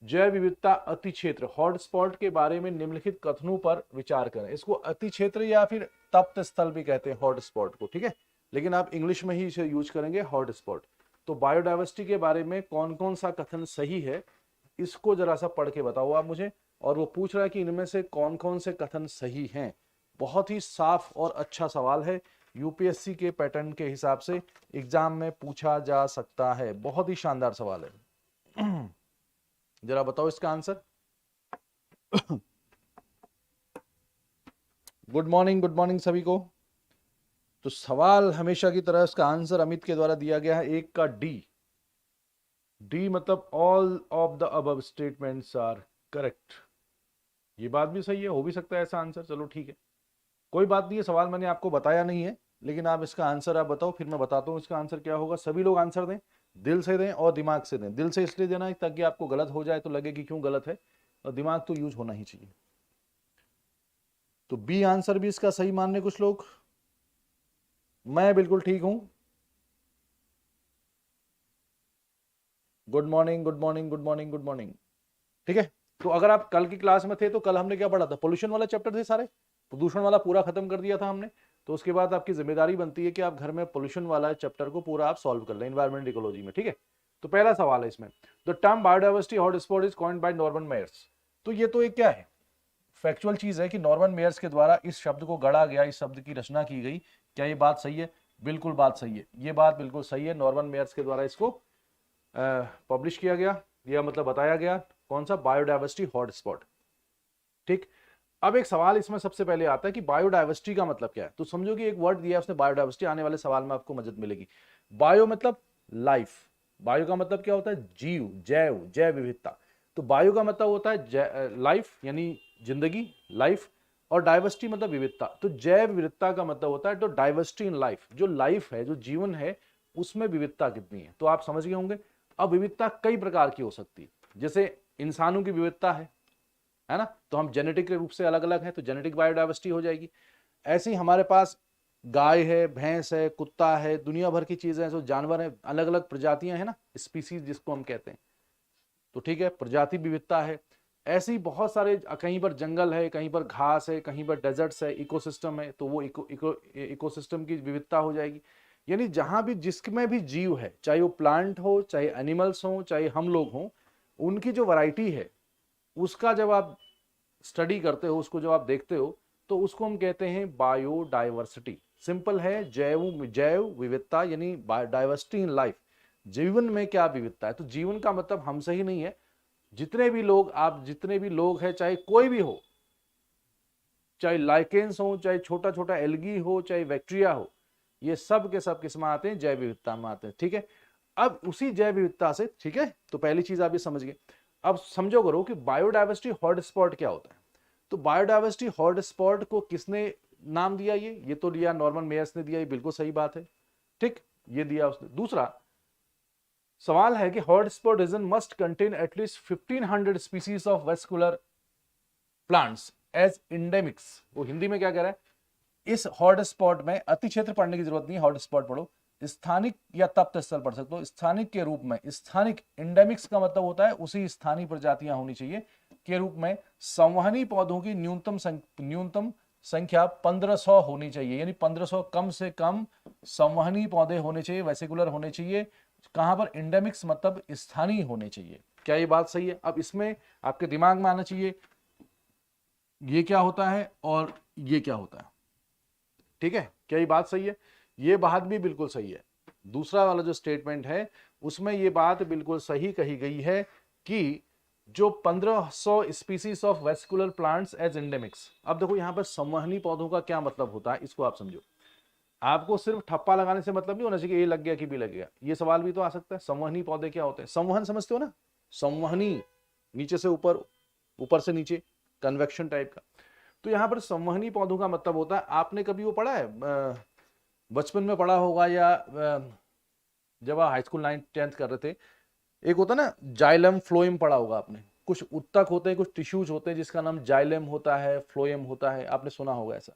जैव विविधता अति क्षेत्र हॉटस्पॉट के बारे में निम्नलिखित कथनों पर विचार करें। इसको अति क्षेत्र या फिर तप्त स्थल भी कहते हैं हॉटस्पॉट को, ठीक है, लेकिन आप इंग्लिश में ही इसे यूज करेंगे हॉटस्पॉट। तो बायोडाइवर्सिटी के बारे में कौन कौन सा कथन सही है, इसको जरा सा पढ़ के बताओ आप मुझे। और वो पूछ रहा है कि इनमें से कौन कौन से कथन सही हैं। बहुत ही साफ और अच्छा सवाल है, यूपीएससी के पैटर्न के हिसाब से एग्जाम में पूछा जा सकता है। बहुत ही शानदार सवाल है। जरा बताओ इसका आंसर। गुड मॉर्निंग सभी को। तो सवाल हमेशा की तरह इसका आंसर अमित के द्वारा दिया गया है, एक का डी। डी मतलब all of the above statements are correct. ये बात भी सही है, हो भी सकता है ऐसा आंसर। चलो ठीक है, कोई बात नहीं है, सवाल मैंने आपको बताया नहीं है, लेकिन आप इसका आंसर आप बताओ, फिर मैं बताता हूँ इसका आंसर क्या होगा। सभी लोग आंसर दें, दिल से दें और दिमाग से दें। दिल से इसलिए देना है ताकि आपको गलत हो जाए तो लगे कि क्यों गलत है, और दिमाग तो यूज होना ही चाहिए। तो बी आंसर भी इसका सही मान रहे कुछ लोग। मैं बिल्कुल ठीक हूं। Good morning good morning good morning good morning. ठीक है, तो अगर आप कल की क्लास में थे तो कल हमने क्या पढ़ा था, पोल्यूशन वाला चैप्टर थे सारे, प्रदूषण वाला पूरा खत्म कर दिया था हमने। तो उसके बाद आपकी जिम्मेदारी बनती है कि आप घर में पोल्यूशन वाला चैप्टर को पूरा आप सॉल्व कर लें एनवायरमेंट इकोलॉजी में। ठीक है, तो पहला सवाल है इसमें, the term biodiversity hotspot is coined by Norman Myers. तो ये तो एक क्या है, फैक्चुअल चीज है कि नॉर्मन मेयर्स के द्वारा इस शब्द को गढ़ा गया, इस शब्द की रचना की गई। क्या ये बात सही है? बिल्कुल बात सही है, ये बात बिल्कुल सही है। नॉर्मन मेयर्स के द्वारा इसको पब्लिश किया गया, या मतलब बताया गया। कौन सा? Biodiversity hotspot. ठीक, अब एक सवाल इसमें सबसे पहले आता है कि बायोडाइवर्सिटी का मतलब क्या है। तो समझो कि एक वर्ड दिया है उसने बायोडाइवर्सिटी, आने वाले सवाल में आपको मदद मिलेगी। बायो मतलब लाइफ, बायो का मतलब क्या होता है? जीव, जैव, जैव विविधता। तो बायो का मतलब होता है लाइफ यानी जिंदगी, लाइफ। और डाइवर्सिटी मतलब विविधता। तो जैव विविधता का मतलब होता है तो डाइवर्सिटी इन लाइफ, जो लाइफ है, जो जीवन है, उसमें विविधता कितनी है। तो आप समझ गए होंगे। अब विविधता कई प्रकार की हो सकती है, जैसे इंसानों की विविधता है ना, तो हम जेनेटिक रूप से अलग अलग हैं, तो जेनेटिक बायोडाइवर्सिटी हो जाएगी। ऐसे ही हमारे पास गाय है, भैंस है, कुत्ता है, दुनिया भर की चीजें हैं, जो जानवर हैं, अलग अलग प्रजातियां हैं ना, स्पीसीज जिसको हम कहते हैं। तो ठीक है, प्रजाति विविधता है। ऐसे ही बहुत सारे, कहीं पर जंगल है, कहीं पर घास है, कहीं पर डेजर्ट्स है, इकोसिस्टम है, तो वो इकोसिस्टम की विविधता हो जाएगी। यानी जहां भी जिसमें भी जीव है, चाहे वो प्लांट हो, चाहे एनिमल्स हो, चाहे हम लोग हों, उनकी जो वैरायटी है, उसका जब आप स्टडी करते हो, उसको जब आप देखते हो, तो उसको हम कहते हैं बायोडाइवर्सिटी। सिंपल है, जैव जैव विविधता यानी डाइवर्सिटी इन लाइफ। जीवन में क्या विविधता है। तो जीवन का मतलब हमसे ही नहीं है, जितने भी लोग, आप जितने भी लोग हैं, चाहे कोई भी हो, चाहे लाइकेंस हो, चाहे छोटा छोटा एल्गी हो, चाहे बैक्टीरिया हो, ये सब के सब किस में आते हैं? जैव विविधता में आते हैं। ठीक है, अब उसी जैव विविधता से, ठीक है, तो पहली चीज आप ये समझ गए। अब समझो करो कि बायोडाइवर्सिटी हॉटस्पॉट क्या होता है। तो बायोडाइवर्सिटी हॉटस्पॉट को किसने नाम दिया? ये तो लिया नॉर्मन मेयर्स ने दिया, ये बिल्कुल सही बात है। ठीक, ये दिया उसने। दूसरा सवाल है कि hotspot region must contain at least 1500 species of vascular plants as endemics. वो हिंदी में क्या कह रहा है, इस हॉटस्पॉट में, अति क्षेत्र पढ़ने की जरूरत नहीं, हॉटस्पॉट पढ़ो, स्थानिक या तप्त स्थल पढ़ सकते हो। स्थानिक के रूप में, स्थानिक इंडेमिक्स का मतलब होता है उसी स्थानीय प्रजातियां होनी चाहिए के रूप में संवहनी पौधों की न्यूनतम संख्या 1500 होनी चाहिए। यानी 1500 कम से कम संवहनी पौधे होने चाहिए, वेसिकुलर होने चाहिए। कहां पर? इंडेमिक्स मतलब स्थानीय होने चाहिए। क्या ये बात सही है? अब इसमें आपके दिमाग में आना चाहिए ये क्या होता है और ये क्या होता है। ठीक है, क्या ये बात सही है? ये बात भी बिल्कुल सही है। दूसरा वाला जो स्टेटमेंट है उसमें ये बात बिल्कुल सही कही गई है कि जो 1500 species of vascular plants as endemics. अब देखो यहां पर संवहनी पौधों का क्या मतलब होता है, इसको आप समझो। आपको सिर्फ ठप्पा लगाने से मतलब नहीं होना चाहिए कि ए लग गया कि बी लग गया। ये सवाल भी तो आ सकता है, संवहनी पौधे क्या होते हैं? संवहन समझते हो ना, संवहनी, नीचे से ऊपर, ऊपर से नीचे, कन्वेक्शन टाइप का। तो यहां पर संवहनी पौधों का मतलब होता है, आपने कभी वो पढ़ा है, बचपन में पढ़ा होगा, या जब आप हाई स्कूल 9th-10th कर रहे थे, एक होता ना जाइलम फ्लोएम, पढ़ा होगा आपने। कुछ उत्तक होते हैं, कुछ टिश्यूज होते हैं जिसका नाम जाइलम होता है, फ्लोएम होता है, आपने सुना होगा ऐसा।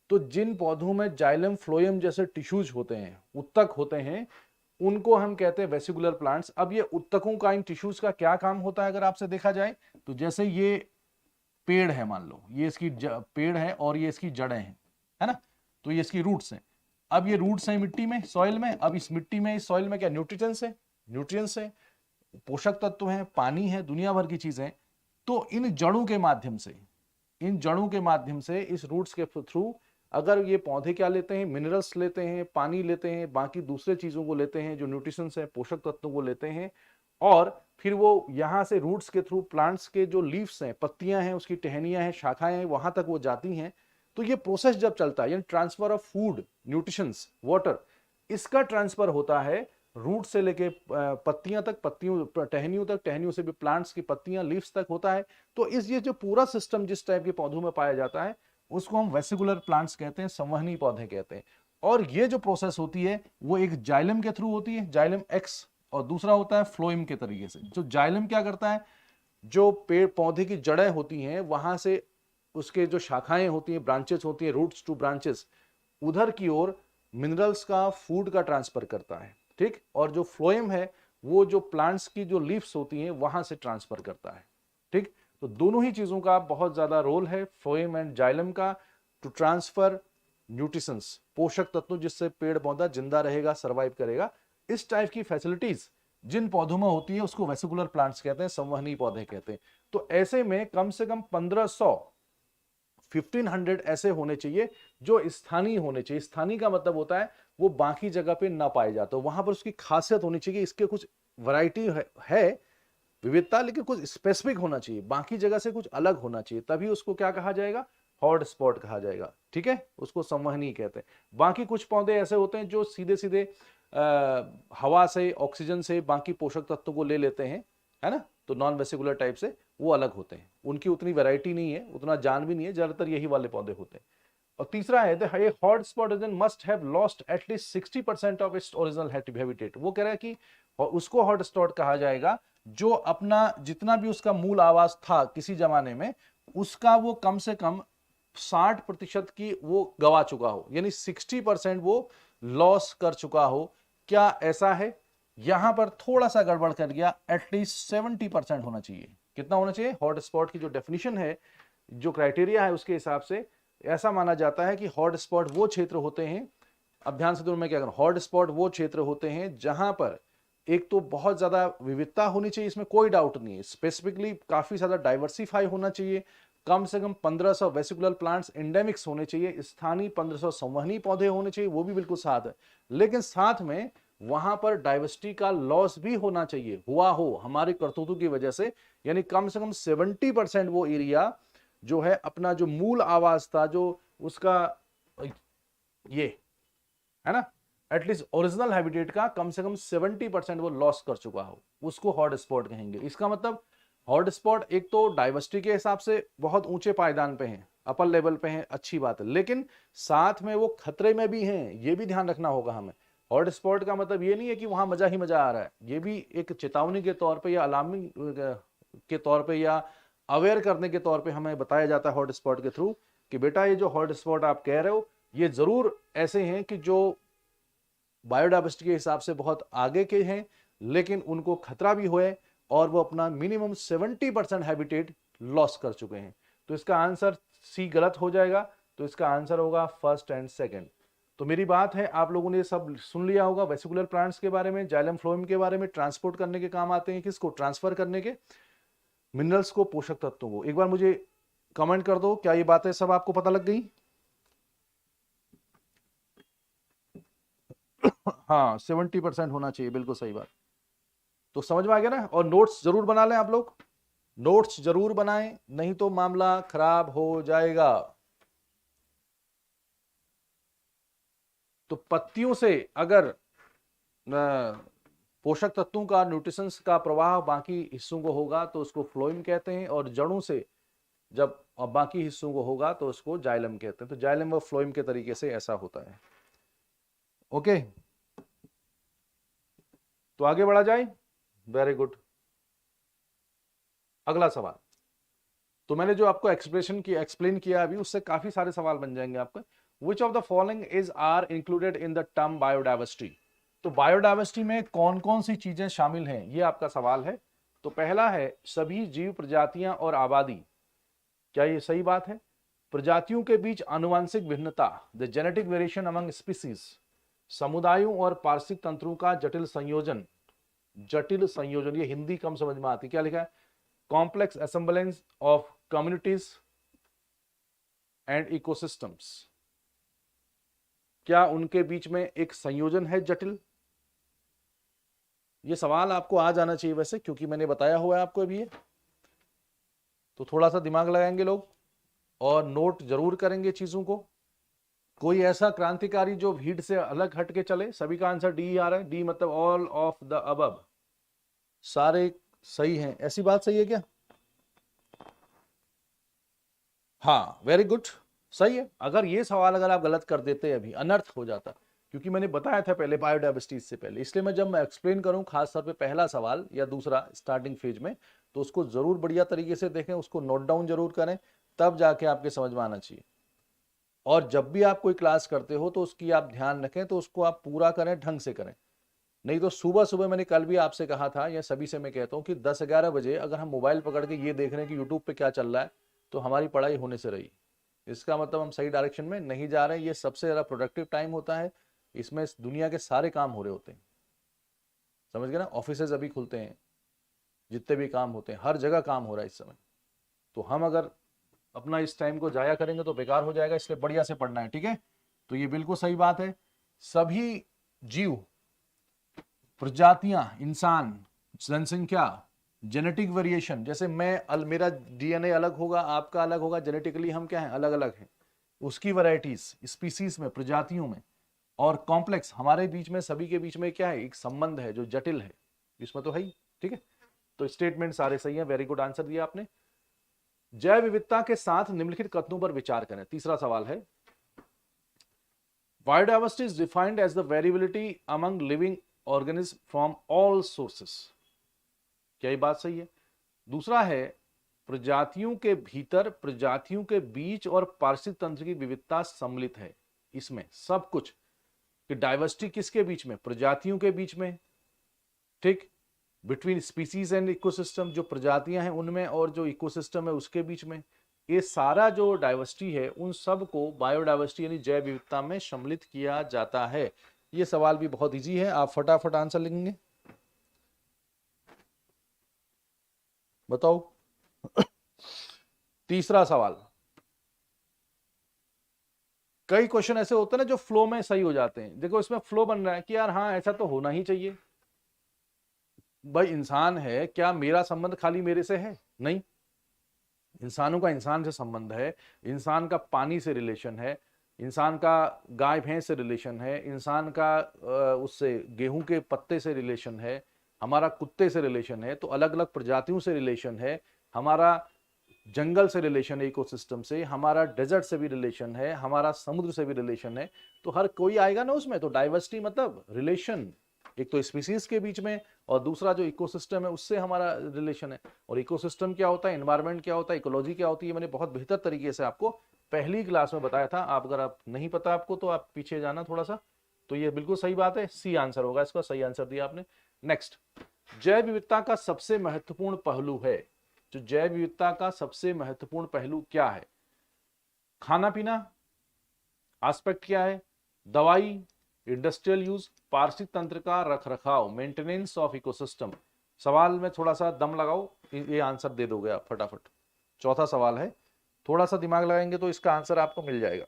तो जिन पौधों में जाइलम फ्लोएम जैसे टिश्यूज होते हैं, उत्तक होते हैं, उनको हम कहते हैं वेसिकुलर प्लांट्स। अब ये उत्तकों का, इन टिश्यूज का क्या काम होता है अगर आपसे देखा जाए तो, जैसे ये पेड़ है, मान लो ये इसकी पेड़ है और ये इसकी जड़ें हैं, है ना, तो ये इसकी रूट्स हैं। अब ये रूट्स हैं मिट्टी में, सॉइल में। अब इस मिट्टी में, इस सॉइल में क्या न्यूट्रिएंट्स है, न्यूट्रिएंट्स है, पोषक तत्व हैं, पानी है, दुनिया भर की चीजें। तो इन जड़ों के माध्यम से, इन जड़ों के माध्यम से, इस रूट्स के थ्रू अगर ये पौधे क्या लेते हैं, मिनरल्स लेते हैं, पानी लेते हैं, बाकी दूसरे चीजों को लेते हैं, जो न्यूट्रिशंस है, पोषक तत्वों को लेते हैं, और फिर वो यहां से रूट्स के थ्रू प्लांट्स के जो लीव्स हैं, पत्तियां हैं, उसकी टहनियां हैं, शाखाएं हैं, वहां तक वो जाती हैं। तो ये प्रोसेस जब चलता है, यानी transfer of food, nutritions, water, इसका ट्रांसफर होता है रूट से लेके पत्तियां तक, पत्तियों टहनियों तक, टहनियों से भी प्लांट्स की पत्तियां, लीव्स तक होता है। तो इस ये जो पूरा सिस्टम जिस टाइप के पौधों में पाया जाता है उसको हम वेसिकुलर प्लांट्स कहते हैं, संवहनी पौधे कहते हैं। और ये जो प्रोसेस होती है वो एक जाइलम के थ्रू होती है, जाइलम एक्स, और दूसरा होता है फ्लोएम के तरीके से। जो जाइलम क्या करता है, जो पेड़ पौधे की जड़ें होती हैं वहां से उसके जो शाखाएं होती हैं, ब्रांचेस होती हैं, रूट्स टू ब्रांचेस, उधर की ओर मिनरल्स का, फूड का ट्रांसफर करता है, ठीक। और जो फ्लोएम है वो जो प्लांट्स की जो लीव्स होती हैं वहां से ट्रांसफर करता है, ठीक। तो दोनों ही चीजों का बहुत ज्यादा रोल है, फ्लोएम एंड जाइलम का, टू ट्रांसफर न्यूट्रिशंस, पोषक तत्व, जिससे पेड़ पौधा जिंदा रहेगा, सर्वाइव करेगा। इस टाइप की फैसिलिटीज जिन पौधों में होती है उसको वेसिकुलर प्लांट्स कहते हैं, संवहनी पौधे कहते हैं। तो ऐसे में कम से कम 1500 1500 ऐसे होने चाहिए जो स्थानीय होने चाहिए। स्थानीय का मतलब होता है वो बाकी जगह पे ना पाए जाते, तो वहां पर उसकी खासियत होनी चाहिए, इसके कुछ वैरायटी है विविधता, लेकिन कुछ स्पेसिफिक होना चाहिए, बाकी जगह से कुछ अलग होना चाहिए, तभी उसको क्या कहा जाएगा, हॉट स्पॉट कहा जाएगा, ठीक है। उसको संवहनी कहते हैं। बाकी कुछ पौधे ऐसे होते हैं जो सीधे सीधे हवा से, ऑक्सीजन से बाकी पोषक तत्वों को ले लेते हैं, है ना, तो नॉन वेसिकुलर टाइप से वो अलग होते हैं, उनकी उतनी वैरायटी नहीं है, उतना जान भी नहीं है, ज्यादातर यही वाले पौधे होते हैं। और तीसरा है the hot spot region must have lost at least 60% of its original habitat. वो कह रहा है कि उसको हॉट स्पॉट कहा जाएगा जो अपना जितना भी उसका मूल आवास था किसी जमाने में, उसका वो कम से कम 60% की वो गवा चुका हो, यानी 60% वो लॉस कर चुका हो। क्या ऐसा है? यहां पर थोड़ा सा गड़बड़ कर गया, एटलीस्ट 70% होना चाहिए। कितना होना चाहिए? हॉट स्पॉट की जो डेफिनेशन है, जो क्राइटेरिया है, उसके हिसाब से ऐसा माना जाता है कि हॉट स्पॉट वो क्षेत्र होते हैं, अब ध्यान से, तो मैं क्या करूं, हॉट स्पॉट वो क्षेत्र होते हैं जहां पर एक तो बहुत ज्यादा विविधता होनी चाहिए, इसमें कोई डाउट नहीं है, स्पेसिफिकली काफी ज्यादा डाइवर्सिफाई होना चाहिए, कम से कम 1500 वेसिकुलर प्लांट्स एंडेमिक्स होने चाहिए, स्थानीय 1500 संवहनी पौधे होने चाहिए, वो भी बिल्कुल साथ है, लेकिन साथ में वहां पर डाइवर्सिटी का लॉस भी होना चाहिए, हुआ हो हमारे करतूतों की वजह से, यानी कम से कम 70% वो एरिया जो है अपना जो मूल आवाज था, जो उसका ये है ना, एटलीस्ट ओरिजिनल हैबिटेट का कम से कम 70% वो लॉस कर चुका हो, उसको हॉट स्पॉट कहेंगे। इसका मतलब हॉट स्पॉट एक तो डाइवर्सिटी के हिसाब से बहुत ऊंचे पायदान पे हैं, अपर लेवल पे हैं, अच्छी बात है, लेकिन साथ में वो खतरे में भी हैं, ये भी ध्यान रखना होगा हमें। हॉट स्पॉट का मतलब ये नहीं है कि वहां मजा ही मजा आ रहा है, ये भी एक चेतावनी के तौर पे या अलार्मिंग के तौर पे या अवेयर करने के तौर पे हमें बताया जाता है हॉट स्पॉट के थ्रू कि बेटा ये जो हॉट स्पॉट आप कह रहे हो ये जरूर ऐसे हैं कि जो बायोडाइवर्सिटी के हिसाब से बहुत आगे के हैं, लेकिन उनको खतरा भी हुए और वो अपना मिनिमम 70% हैबिटेट लॉस कर चुके हैं। तो इसका आंसर सी गलत हो जाएगा, तो इसका आंसर होगा फर्स्ट एंड सेकंड। तो मेरी बात है, आप लोगों ने सब सुन लिया होगा वेसिकुलर प्लांट्स के बारे में, जाइलम फ्लोएम के बारे में, ट्रांसपोर्ट करने के काम आते हैं, किसको, ट्रांसफर करने के, मिनरल्स को, पोषक तत्वों को। एक बार मुझे कमेंट कर दो, क्या ये बातें सब आपको पता लग गई? हाँ, 70% होना चाहिए, बिल्कुल सही बात। तो समझ में आ गया ना? और नोट्स जरूर बना लें आप लोग, नोट्स जरूर बनाएं, नहीं तो मामला खराब हो जाएगा। तो पत्तियों से अगर पोषक तत्वों का, न्यूट्रिशंस का प्रवाह बाकी हिस्सों को होगा तो उसको फ्लोएम कहते हैं, और जड़ों से जब बाकी हिस्सों को होगा तो उसको जाइलम कहते हैं। तो जाइलम व फ्लोएम के तरीके से ऐसा होता है। ओके, तो आगे बढ़ा जाए। Very good. अगला सवाल, तो मैंने जो आपको एक्सप्लेन किया अभी, उससे काफी सारे सवाल बन जाएंगे आपके। Which of the following is are included in the term biodiversity? तो बायोडायवर्सिटी में कौन कौन सी चीजें शामिल हैं, ये आपका सवाल है। तो पहला है सभी जीव प्रजातियां और आबादी। क्या ये सही बात है? प्रजातियों के बीच आनुवंशिक भिन्नता, the genetic variation among species. समुदायों और पारिस्थितिक तंत्रों का जटिल संयोजन, जटिल संयोजन, ये हिंदी कम समझ में आती, क्या लिखा है? Complex assemblages of communities and ecosystems. क्या उनके बीच में एक संयोजन है जटिल? ये सवाल आपको आ जाना चाहिए वैसे, क्योंकि मैंने बताया हुआ है आपको अभी ये। तो थोड़ा सा दिमाग लगाएंगे लोग और नोट जरूर करेंगे चीजों को। कोई ऐसा क्रांतिकारी जो भीड़ से अलग हट के चले? सभी का आंसर डी आ रहा है। डी मतलब ऑल ऑफ द अबव, सारे सही हैं। ऐसी बात सही है क्या? हाँ, वेरी गुड, सही है। अगर ये सवाल अगर आप गलत कर देते अभी, अनर्थ हो जाता, क्योंकि मैंने बताया था पहले बायोडायवर्सिटी से पहले, इसलिए मैं जब मैं एक्सप्लेन करूं खास तौर पे पहला सवाल या दूसरा स्टार्टिंग फेज में, तो उसको जरूर बढ़िया तरीके से देखें, उसको नोट डाउन जरूर करें, तब जाके आपके समझ में आना चाहिए। और जब भी आप कोई क्लास करते हो तो उसकी आप ध्यान रखें, तो उसको आप पूरा करें, ढंग से करें। नहीं तो सुबह सुबह, मैंने कल भी आपसे कहा था, या सभी से मैं कहता हूँ कि 10-11 बजे अगर हम मोबाइल पकड़ के ये देख रहे हैं कि यूट्यूब पे क्या चल रहा है, तो हमारी पढ़ाई होने से रही। इसका मतलब हम सही डायरेक्शन में नहीं जा रहे हैं। ये सबसे ज़्यादा प्रोडक्टिव टाइम होता है, इसमें दुनिया के सारे काम हो रहे होते हैं, समझ गए ना? ऑफिसेज अभी खुलते हैं, जितने भी काम होते हैं, हर जगह काम हो रहा है इस समय। तो हम अगर अपना इस टाइम को जाया करेंगे तो बेकार हो जाएगा, इसलिए बढ़िया से पढ़ना है, ठीक है? तो ये बिल्कुल सही बात है। सभी जीव प्रजातियां, इंसान, जनसंख्या, जेनेटिक वेरिएशन, जैसे मेरा डीएनए अलग होगा, आपका अलग होगा, जेनेटिकली हम क्या है, अलग अलग हैं, उसकी वैरायटीज, स्पीसीज में, प्रजातियों में। और कॉम्प्लेक्स, हमारे बीच में, सभी के बीच में क्या है, एक संबंध है जो जटिल है, इसमें तो है ही, ठीक है? तो स्टेटमेंट सारे सही हैं, वेरी गुड आंसर दिया आपने। जैव विविधता के साथ निम्नलिखित कथनों पर विचार करें। तीसरा सवाल है, biodiversity is defined as the variability among living organism from all sources. क्या ये बात सही है? दूसरा है, प्रजातियों के भीतर, प्रजातियों के बीच और पारिस्थितिक तंत्र की विविधता सम्मिलित है। इसमें सब कुछ, कि डाइवर्सिटी किसके बीच में? प्रजातियों के बीच में, ठीक? बिटवीन स्पीसीज एंड इकोसिस्टम, जो प्रजातियां हैं उनमें और जो इकोसिस्टम है उसके बीच में, ये सारा जो डाइवर्सिटी है उन सब को बायोडाइवर्सिटी यानी जैव विविधता में सम्मिलित किया जाता है। ये सवाल भी बहुत इजी है, आप फटाफट आंसर लिखेंगे। बताओ। तीसरा सवाल, कई क्वेश्चन ऐसे होते हैं ना जो फ्लो में सही हो जाते हैं। देखो इसमें फ्लो बन रहा है कि यार हाँ ऐसा तो होना ही चाहिए। भाई इंसान है, क्या मेरा संबंध खाली मेरे से है? नहीं, इंसानों का इंसान से संबंध है, इंसान का पानी से रिलेशन है, इंसान का गाय भैंस से रिलेशन है, इंसान का उससे गेहूं के पत्ते से रिलेशन है, हमारा कुत्ते से रिलेशन है, तो अलग अलग प्रजातियों से रिलेशन है, हमारा जंगल से रिलेशन है, इकोसिस्टम से, हमारा डेजर्ट से भी रिलेशन है, हमारा समुद्र से भी रिलेशन है। तो हर कोई आएगा ना उसमें। तो डाइवर्सिटी मतलब रिलेशन, एक तो स्पीसीज के बीच में और दूसरा जो इकोसिस्टम है उससे हमारा रिलेशन है। और इकोसिस्टम क्या होता है, एनवायरनमेंट क्या होता है, इकोलॉजी क्या होती है, मैंने बहुत बेहतर तरीके से आपको पहली क्लास में बताया था। आप अगर आप नहीं पता आपको तो आप पीछे जाना थोड़ा सा। तो ये बिल्कुल सही बात है, सी आंसर होगा इसका, सही आंसर दिया आपने। नेक्स्ट, जैव विविधता का सबसे महत्वपूर्ण पहलू है। जो जैव विविधता का सबसे महत्वपूर्ण पहलू क्या है? खाना पीना, एस्पेक्ट क्या है? दवाई, इंडस्ट्रियल यूज, पारिस्थितिक तंत्र का रखरखाव, मेंटेनेंस ऑफ इकोसिस्टम। सवाल में थोड़ा सा दम लगाओ, ये आंसर दे दोगे आप फटाफट। चौथा सवाल है, थोड़ा सा दिमाग लगाएंगे तो इसका आंसर आपको मिल जाएगा।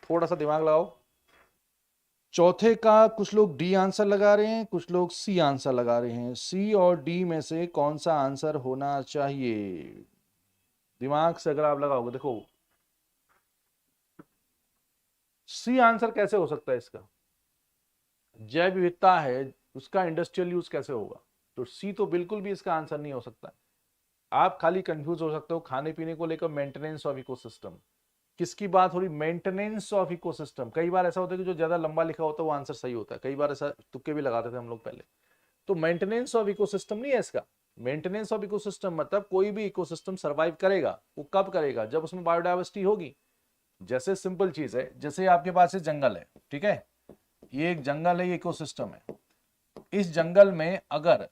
थोड़ा सा दिमाग लगाओ। चौथे का कुछ लोग डी आंसर लगा रहे हैं, कुछ लोग सी आंसर लगा रहे हैं। सी और डी में से कौन सा आंसर होना चाहिए? दिमाग से अगर आप लगाओगे, देखो सी आंसर कैसे हो सकता है इसका? जैव विविधता है, उसका इंडस्ट्रियल यूज कैसे होगा? तो सी तो बिल्कुल भी इसका आंसर नहीं हो सकता। आप खाली कंफ्यूज हो सकते हो खाने पीने को लेकर, मेंटेनेंस ऑफ इकोसिस्टम। किसकी बात हो रही? Maintenance of ecosystem. कई बार ऐसा होता है कि जो ज्यादा लंबा लिखा होता है वो आंसर सही होता है, कई बार ऐसा तुक्के भी लगाते थे हम लोग पहले। तो मेंटेनेंस ऑफ इकोसिस्टम नहीं है इसका। मेंटेनेंस ऑफ इकोसिस्टम मतलब कोई भी इकोसिस्टम सर्वाइव करेगा, वो कब करेगा? जब उसमें बायोडायवर्सिटी होगी। जैसे सिंपल चीज है, जैसे आपके पास जंगल है, ठीक है, ये एक जंगल है, ये इकोसिस्टम है। इस जंगल में अगर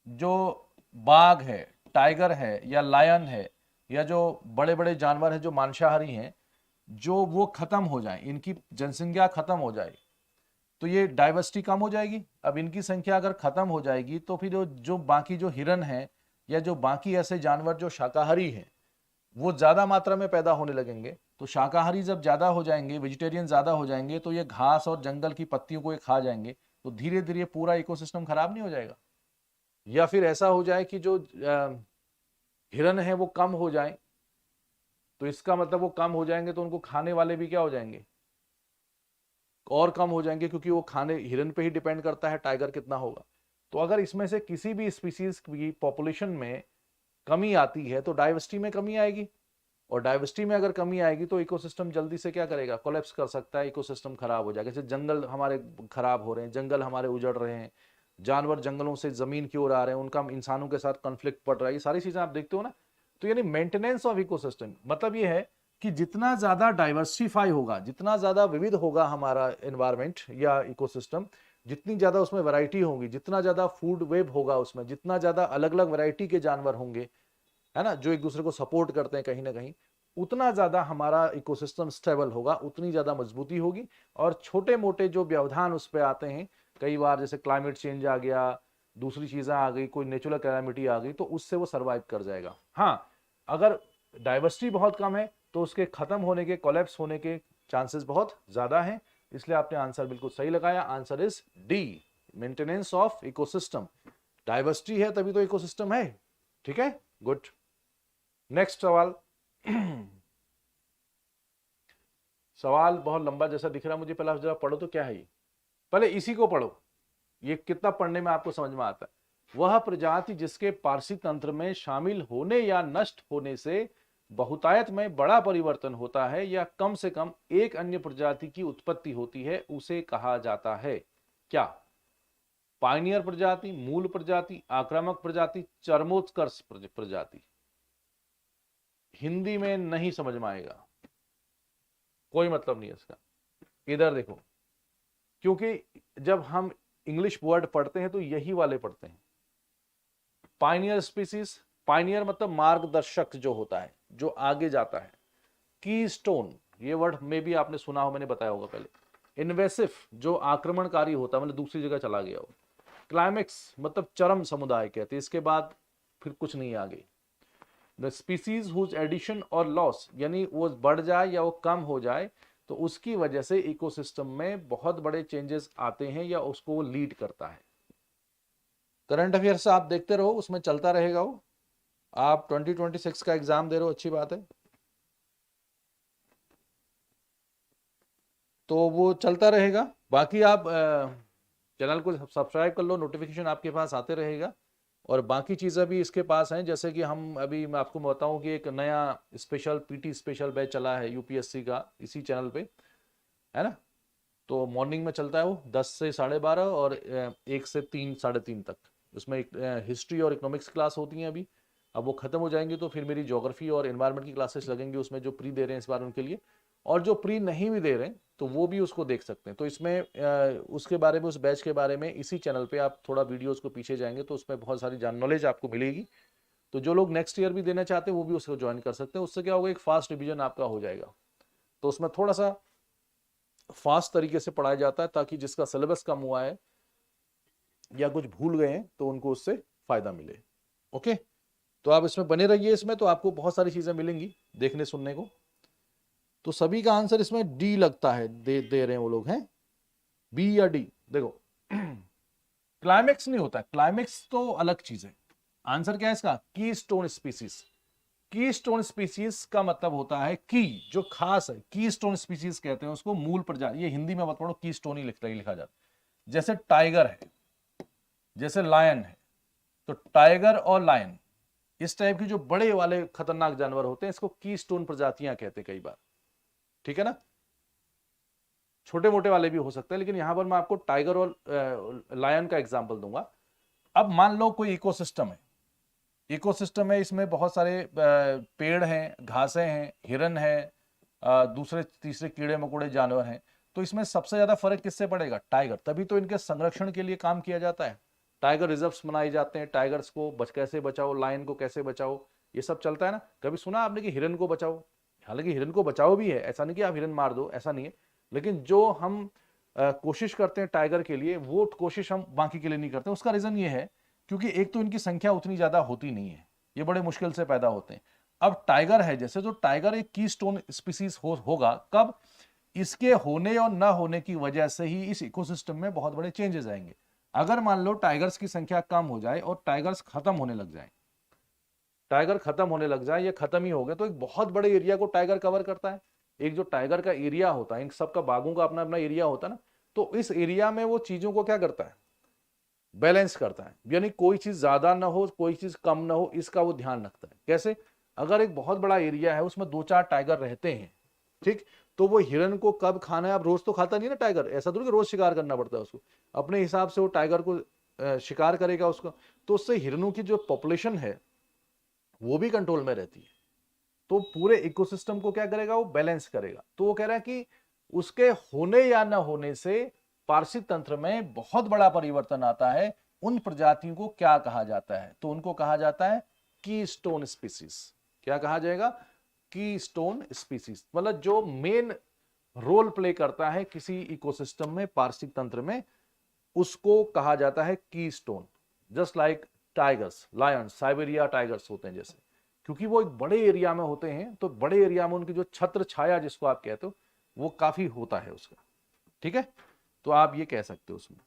जो बाघ है, टाइगर है या लायन है या जो बड़े बड़े जानवर हैं जो मांसाहारी हैं, जो वो खत्म हो जाए, इनकी जनसंख्या खत्म हो जाए, तो ये डाइवर्सिटी कम हो जाएगी। अब इनकी संख्या अगर खत्म हो जाएगी तो फिर जो बाकी जो हिरन है या जो बाकी ऐसे जानवर जो शाकाहारी हैं वो ज्यादा मात्रा में पैदा होने लगेंगे। तो शाकाहारी जब ज्यादा हो जाएंगे, वेजिटेरियन ज्यादा हो जाएंगे, तो ये घास और जंगल की पत्तियों को ये खा जाएंगे, तो धीरे धीरे पूरा इकोसिस्टम खराब नहीं हो जाएगा? या फिर ऐसा हो जाए कि जो हिरन है वो कम हो जाए, तो इसका मतलब वो कम हो जाएंगे तो उनको खाने वाले भी क्या हो जाएंगे, और कम हो जाएंगे, क्योंकि वो खाने हिरन पे ही डिपेंड करता है टाइगर कितना होगा। तो अगर इसमें से किसी भी स्पीसीज की पॉपुलेशन में कमी आती है तो डाइवर्सिटी में कमी आएगी, और डाइवर्सिटी में अगर कमी आएगी तो इकोसिस्टम जल्दी से क्या करेगा, कोलैप्स कर सकता है, इकोसिस्टम खराब हो जाएगा। जैसे जंगल हमारे खराब हो रहे हैं, जंगल हमारे उजड़ रहे हैं, जानवर जंगलों से जमीन की ओर आ रहे हैं, उनका इंसानों के साथ कॉन्फ्लिक्ट पड़ रहा है, ये सारी चीजें आप देखते हो ना। तो यानी मेंटेनेंस ऑफ इकोसिस्टम मतलब ये है कि जितना ज्यादा डाइवर्सिफाई होगा, जितना ज्यादा विविध होगा हमारा एनवायरमेंट या इकोसिस्टम, जितनी ज्यादा उसमें वैरायटी होगी, जितना ज्यादा फूड वेब होगा उसमें, जितना ज्यादा अलग अलग वैरायटी के जानवर होंगे, है ना, जो एक दूसरे को सपोर्ट करते हैं कहीं ना कहीं, उतना ज्यादा हमारा इकोसिस्टम स्टेबल होगा, उतनी ज्यादा मजबूती होगी। और छोटे मोटे जो व्यवधान उस पर आते हैं, कई बार जैसे क्लाइमेट चेंज आ गया, दूसरी चीजें आ गई, कोई नेचुरल कैलामिटी आ गई, तो उससे वो सरवाइव कर जाएगा। हाँ, अगर डाइवर्सिटी बहुत कम है तो उसके खत्म होने के, कोलैप्स होने के चांसेस बहुत ज्यादा हैं। इसलिए आपने आंसर बिल्कुल सही लगाया, answer is D, maintenance of ecosystem. Diversity है तभी तो इकोसिस्टम है। ठीक है, गुड। नेक्स्ट सवाल। सवाल बहुत लंबा जैसा दिख रहा है मुझे, पहले आप जरा पढ़ो तो क्या है ये, पहले इसी को पढ़ो, ये कितना पढ़ने में आपको समझ में आता है। वह प्रजाति जिसके पारसी तंत्र में शामिल होने या नष्ट होने से बहुतायत में बड़ा परिवर्तन होता है या कम से कम एक अन्य प्रजाति की उत्पत्ति होती है, उसे कहा जाता है क्या? पायनियर प्रजाति, मूल प्रजाति, आक्रामक प्रजाति, चरमोत्कर्ष प्रजाति। हिंदी में नहीं समझ में आएगा, कोई मतलब नहीं है इसका। इधर देखो, क्योंकि जब हम इंग्लिश वर्ड पढ़ते हैं तो यही वाले पढ़ते हैं। पायनियर स्पीसीज, पायनियर मतलब मार्गदर्शक जो होता है, जो आगे जाता है। कीस्टोन, ये वर्ड में भी आपने सुना हो, मैंने बताया होगा पहले। इन्वेसिव, जो आक्रमणकारी होता है, मतलब दूसरी जगह चला गया हो। क्लाइमेक्स मतलब चरम समुदाय कहते हैं, इसके बाद फिर कुछ नहीं आगे। द स्पीसीज हुज एडिशन और लॉस, यानी वो बढ़ जाए या वो कम हो जाए तो उसकी वजह से इकोसिस्टम में बहुत बड़े चेंजेस आते हैं या उसको वो लीड करता है। करंट अफेयर्स आप देखते रहो, उसमें चलता रहेगा वो। आप 2026 का एग्जाम दे रहे हो, अच्छी बात है, तो वो चलता रहेगा। बाकी आप चैनल को सब्सक्राइब कर लो, नोटिफिकेशन आपके पास आते रहेगा। और बाकी चीज़ें भी इसके पास हैं, जैसे कि हम अभी मैं आपको बताऊं कि एक नया स्पेशल पीटी स्पेशल बैच चला है यूपीएससी का, इसी चैनल पे, है ना। तो मॉर्निंग में चलता है वो 10 से 12:30 और 1 से 3 साढ़े 3 तक। उसमें हिस्ट्री और इकोनॉमिक्स क्लास होती हैं अभी, अब वो खत्म हो जाएंगी तो फिर मेरी ज्योग्राफी और एनवायरनमेंट की क्लासेस लगेंगी उसमें, जो प्री दे रहे हैं इस बार उनके लिए, और जो प्री नहीं भी दे रहे हैं तो वो भी उसको देख सकते हैं। तो इसमें उसके बारे में, उस बैच के बारे में इसी चैनल पे आप थोड़ा वीडियोस को पीछे जाएंगे तो उसमें बहुत सारी नॉलेज आपको मिलेगी। तो जो लोग नेक्स्ट ईयर भी देना चाहते हैं वो भी उसको ज्वाइन कर सकते हैं। उससे क्या होगा, एक फास्ट रिविजन आपका हो जाएगा। तो उसमें थोड़ा सा फास्ट तरीके से पढ़ाया जाता है, ताकि जिसका सिलेबस कम हुआ है या कुछ भूल गए हैं तो उनको उससे फायदा मिले। ओके, तो आप इसमें बने रहिए, इसमें तो आपको बहुत सारी चीजें मिलेंगी देखने सुनने को। तो सभी का आंसर इसमें डी लगता है, दे रहे हैं वो लोग, हैं बी या डी। देखो क्लाइमेक्स नहीं होता, क्लाइमेक्स तो अलग चीज है। आंसर क्या है इसका, कीस्टोन स्पीसीज। कीस्टोन स्पीसीज का मतलब होता है की, जो खास है, कीस्टोन स्पीसीज कहते हैं उसको। मूल प्रजाति, ये हिंदी में मत पढ़ो, कीस्टोन ही लिखा जाता। जैसे टाइगर है, जैसे लायन है, तो टाइगर और लायन इस टाइप की जो बड़े वाले खतरनाक जानवर होते हैं, इसको कीस्टोन प्रजातियां कहते हैं कई बार। ठीक है ना, छोटे मोटे वाले भी हो सकते हैं, लेकिन यहां पर मैं आपको टाइगर और लायन का एग्जांपल दूंगा। अब मान लो कोई इकोसिस्टम है, इकोसिस्टम है, इसमें बहुत सारे पेड़ हैं, घासें हैं, हिरन है, दूसरे तीसरे कीड़े मकोड़े जानवर हैं। तो इसमें सबसे ज्यादा फर्क किससे पड़ेगा? टाइगर। तभी तो इनके संरक्षण के लिए काम किया जाता है, टाइगर रिजर्व्स बनाए जाते हैं, टाइगर्स को कैसे बचाओ, लायन को कैसे बचाओ, ये सब चलता है ना। कभी सुना आपने कि हिरन को बचाओ? हालांकि हिरन को बचाओ भी है, ऐसा नहीं कि आप हिरन मार दो, ऐसा नहीं है, लेकिन जो हम कोशिश करते हैं टाइगर के लिए, वो कोशिश हम बाकी के लिए नहीं करते। उसका रीजन ये है क्योंकि एक तो इनकी संख्या उतनी ज्यादा होती नहीं है, ये बड़े मुश्किल से पैदा होते हैं। अब टाइगर है जैसे, जो टाइगर एक की स्टोन स्पीसीज होगा कब? इसके होने और ना होने की वजह से ही इस इकोसिस्टम में बहुत बड़े चेंजेस आएंगे। अगर मान लो टाइगर्स की संख्या कम हो जाए और टाइगर्स खत्म होने लग जाए, टाइगर खत्म होने लग जाए या खत्म ही हो गए, तो एक बहुत बड़े एरिया को टाइगर कवर करता है। एक जो टाइगर का एरिया होता है, इन सबका बाघों का अपना अपना एरिया होता है ना, तो इस एरिया में वो चीजों को क्या करता है? बैलेंस करता है, यानी कोई चीज ज्यादा ना हो, कोई चीज कम ना हो, इसका वो ध्यान रखता है। कैसे? अगर एक बहुत बड़ा एरिया है, उसमें 2-4 टाइगर रहते हैं, ठीक, तो वो हिरन को कब खाना है, अब रोज तो खाता नहीं ना टाइगर, ऐसा थोड़ी कि रोज शिकार करना पड़ता है उसको, अपने हिसाब से वो टाइगर को शिकार करेगा उसको, तो उससे हिरनों की जो पॉपुलेशन है वो भी कंट्रोल में रहती है। तो पूरे इकोसिस्टम को क्या करेगा? वो बैलेंस करेगा। तो वो कह रहा है कि उसके होने या ना होने से पारिस्थितिक तंत्र में बहुत बड़ा परिवर्तन आता है। उन प्रजातियों को क्या कहा जाता है? तो उनको कहा जाता है कीस्टोन स्पीसीज। क्या कहा जाएगा? कीस्टोन स्पीसीज, मतलब जो मेन रोल प्ले करता है किसी इकोसिस्टम में, पारिस्थितिक तंत्र में, उसको कहा जाता है keystone. Just like tigers, lion, Siberia tigers होते हैं जैसे, क्योंकि वो एक बड़े एरिया में होते हैं, तो बड़े एरिया में उनकी जो छत्र छाया जिसको आप कहते हो, वो काफी होता है उसका। ठीक है, तो आप ये कह सकते हो उसमें।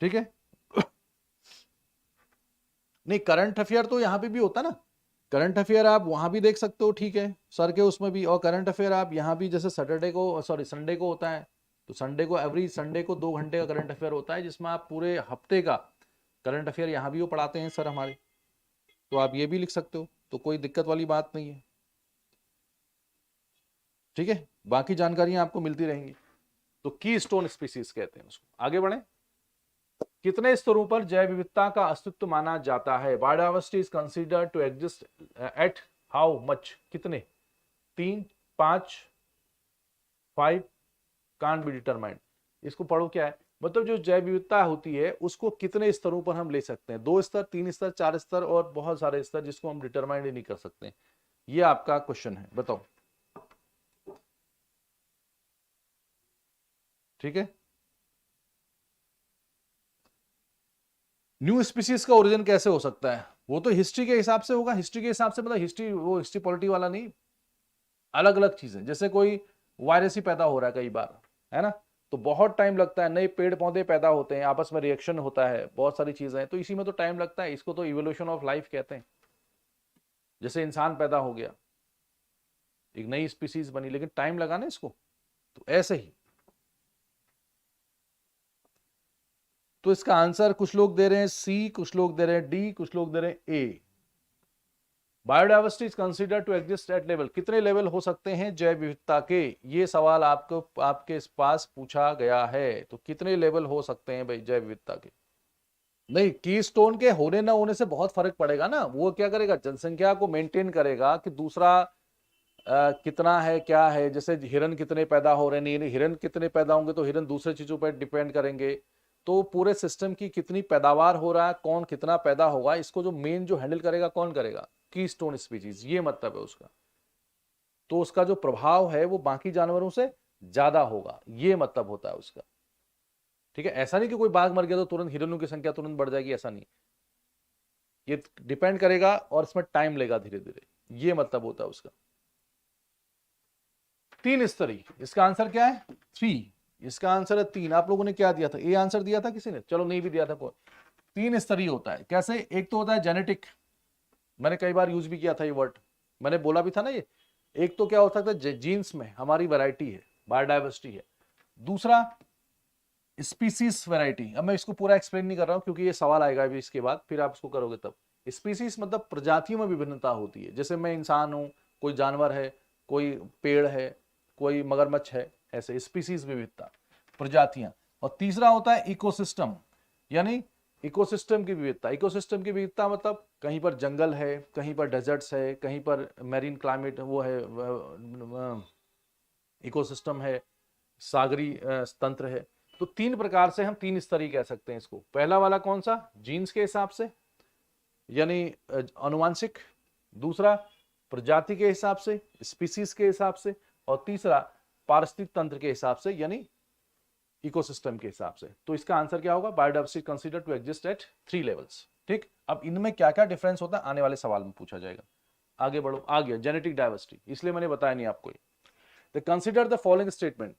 ठीक है। नहीं, करंट अफेयर तो यहां पे भी होता ना, करंट अफेयर आप वहां भी देख सकते हो, ठीक है, सर के उसमें भी। और करंट अफेयर आप यहां भी, जैसे सैटरडे को, सॉरी संडे को होता है, तो संडे को, एवरी संडे को 2 घंटे का करंट अफेयर होता है, जिसमें आप पूरे हफ्ते का करंट अफेयर यहां भी वो पढ़ाते हैं सर हमारे। तो आप ये भी लिख सकते हो, तो कोई दिक्कत वाली बात नहीं है। ठीक है, बाकी जानकारियां आपको मिलती रहेंगी। तो की स्टोन स्पीसीज कहते हैं उसको। आगे बढ़े। कितने स्तरों पर जैव विविधता का अस्तित्व माना जाता है? Biodiversity is considered to exist at how much? कितने? 3, 5, 5, कांट बी डिटरमाइंड। इसको पढ़ो क्या है, मतलब जो जैव विविधता होती है उसको कितने स्तरों पर हम ले सकते हैं? 2 स्तर, 3 स्तर, 4 स्तर और बहुत सारे स्तर, जिसको हम डिटरमाइंड ही नहीं कर सकते। ये आपका क्वेश्चन है, बताओ। ठीक है। न्यू स्पीसीज का ओरिजिन कैसे हो सकता है? वो तो हिस्ट्री के हिसाब से होगा। हिस्ट्री के हिसाब से मतलब हिस्ट्री, वो हिस्ट्री पॉलिटी वाला नहीं, अलग अलग चीजें। जैसे कोई वायरस ही पैदा हो रहा है कई बार, है ना, तो बहुत टाइम लगता है, नए पेड़ पौधे पैदा होते हैं, आपस में रिएक्शन होता है, बहुत सारी चीजें, तो इसी में तो टाइम लगता है। इसको तो इवोल्यूशन ऑफ लाइफ कहते हैं। जैसे इंसान पैदा हो गया, एक नई स्पीसीज बनी, लेकिन टाइम लगा ना इसको, तो ऐसे ही। तो इसका आंसर कुछ लोग दे रहे हैं सी, कुछ लोग दे रहे हैं डी, कुछ लोग दे रहे हैं ए। Biodiversity is consider to exist at level, कितने लेवल हो सकते हैं जैव विविधता के? ये सवाल आपको, आपके पास पूछा गया है। तो कितने लेवल हो सकते हैं भाई जैव विविधता के? नहीं, कीस्टोन के होने ना होने से बहुत फर्क पड़ेगा ना। वो क्या करेगा? जनसंख्या को मेंटेन करेगा, कि दूसरा कितना है, क्या है। जैसे हिरन कितने पैदा हो रहे हैं, नहीं हिरन कितने पैदा होंगे, तो हिरन दूसरे चीजों पर डिपेंड करेंगे। तो पूरे सिस्टम की कितनी पैदावार हो रहा है, कौन कितना पैदा होगा, इसको जो मेन जो हैंडल करेगा, कौन करेगा? कीस्टोन स्पीसीज, ये मतलब है उसका। तो उसका जो प्रभाव है वो बाकी जानवरों से ज्यादा होगा, ये मतलब होता है उसका। ठीक है, ऐसा नहीं कि कोई बाघ मर गया तो तुरंत हिरनों की संख्या तुरंत बढ़ जाएगी, ऐसा नहीं। ये डिपेंड करेगा और इसमें टाइम लेगा धीरे धीरे, ये मतलब होता है उसका। 3 स्तरीय, इसका आंसर क्या है? 3। इसका आंसर है 3। आप लोगों ने क्या दिया था? ए आंसर दिया था किसी ने? चलो नहीं भी दिया था कोई। 3 स्तरीय होता है। कैसे? एक तो होता है जेनेटिक, मैंने कई बार यूज भी किया था ये वर्ड, मैंने बोला भी था ना ये। एक तो क्या हो सकता है, जीन्स में हमारी वैरायटी है, बायोडाइवर्सिटी है। दूसरा स्पीसीज वैरायटी। अब मैं इसको पूरा एक्सप्लेन नहीं कर रहा हूं, क्योंकि ये सवाल आएगा अभी इसके बाद, फिर आप इसको करोगे तब। स्पीसीज मतलब प्रजातियों में विभिन्नता होती है। जैसे मैं इंसान हूं, कोई जानवर है, कोई पेड़ है, कोई मगरमच्छ है, ऐसे स्पीसीज विविधता, प्रजातियां। और तीसरा होता है इकोसिस्टम, यानी इकोसिस्टम की विविधता, इकोसिस्टम की विविधता मतलब कहीं पर जंगल है, कहीं पर डेजर्ट्स है, कहीं पर मैरीन क्लाइमेट वो है, इकोसिस्टम है, सागरी तंत्र है। तो तीन प्रकार से हम तीन स्तरीय कह सकते हैं इसको। पहला वाला कौन सा, जीन्स के हिसाब से यानी अनुवांशिक, दूसरा प्रजाति के हिसाब से स्पीसीज के हिसाब से, और तीसरा पारिस्थितिक तंत्र के हिसाब से यानी इकोसिस्टम के हिसाब से। तो इसका आंसर क्या होगा, biodiversity consider to exist at 3 levels. ठीक, अब इनमें क्या क्या डिफरेंस होता है आने वाले सवाल में पूछा जाएगा। आगे बढ़ो, आ गया जेनेटिक डाइवर्सिटी, इसलिए मैंने बताया नहीं आपको। The consider the following statement,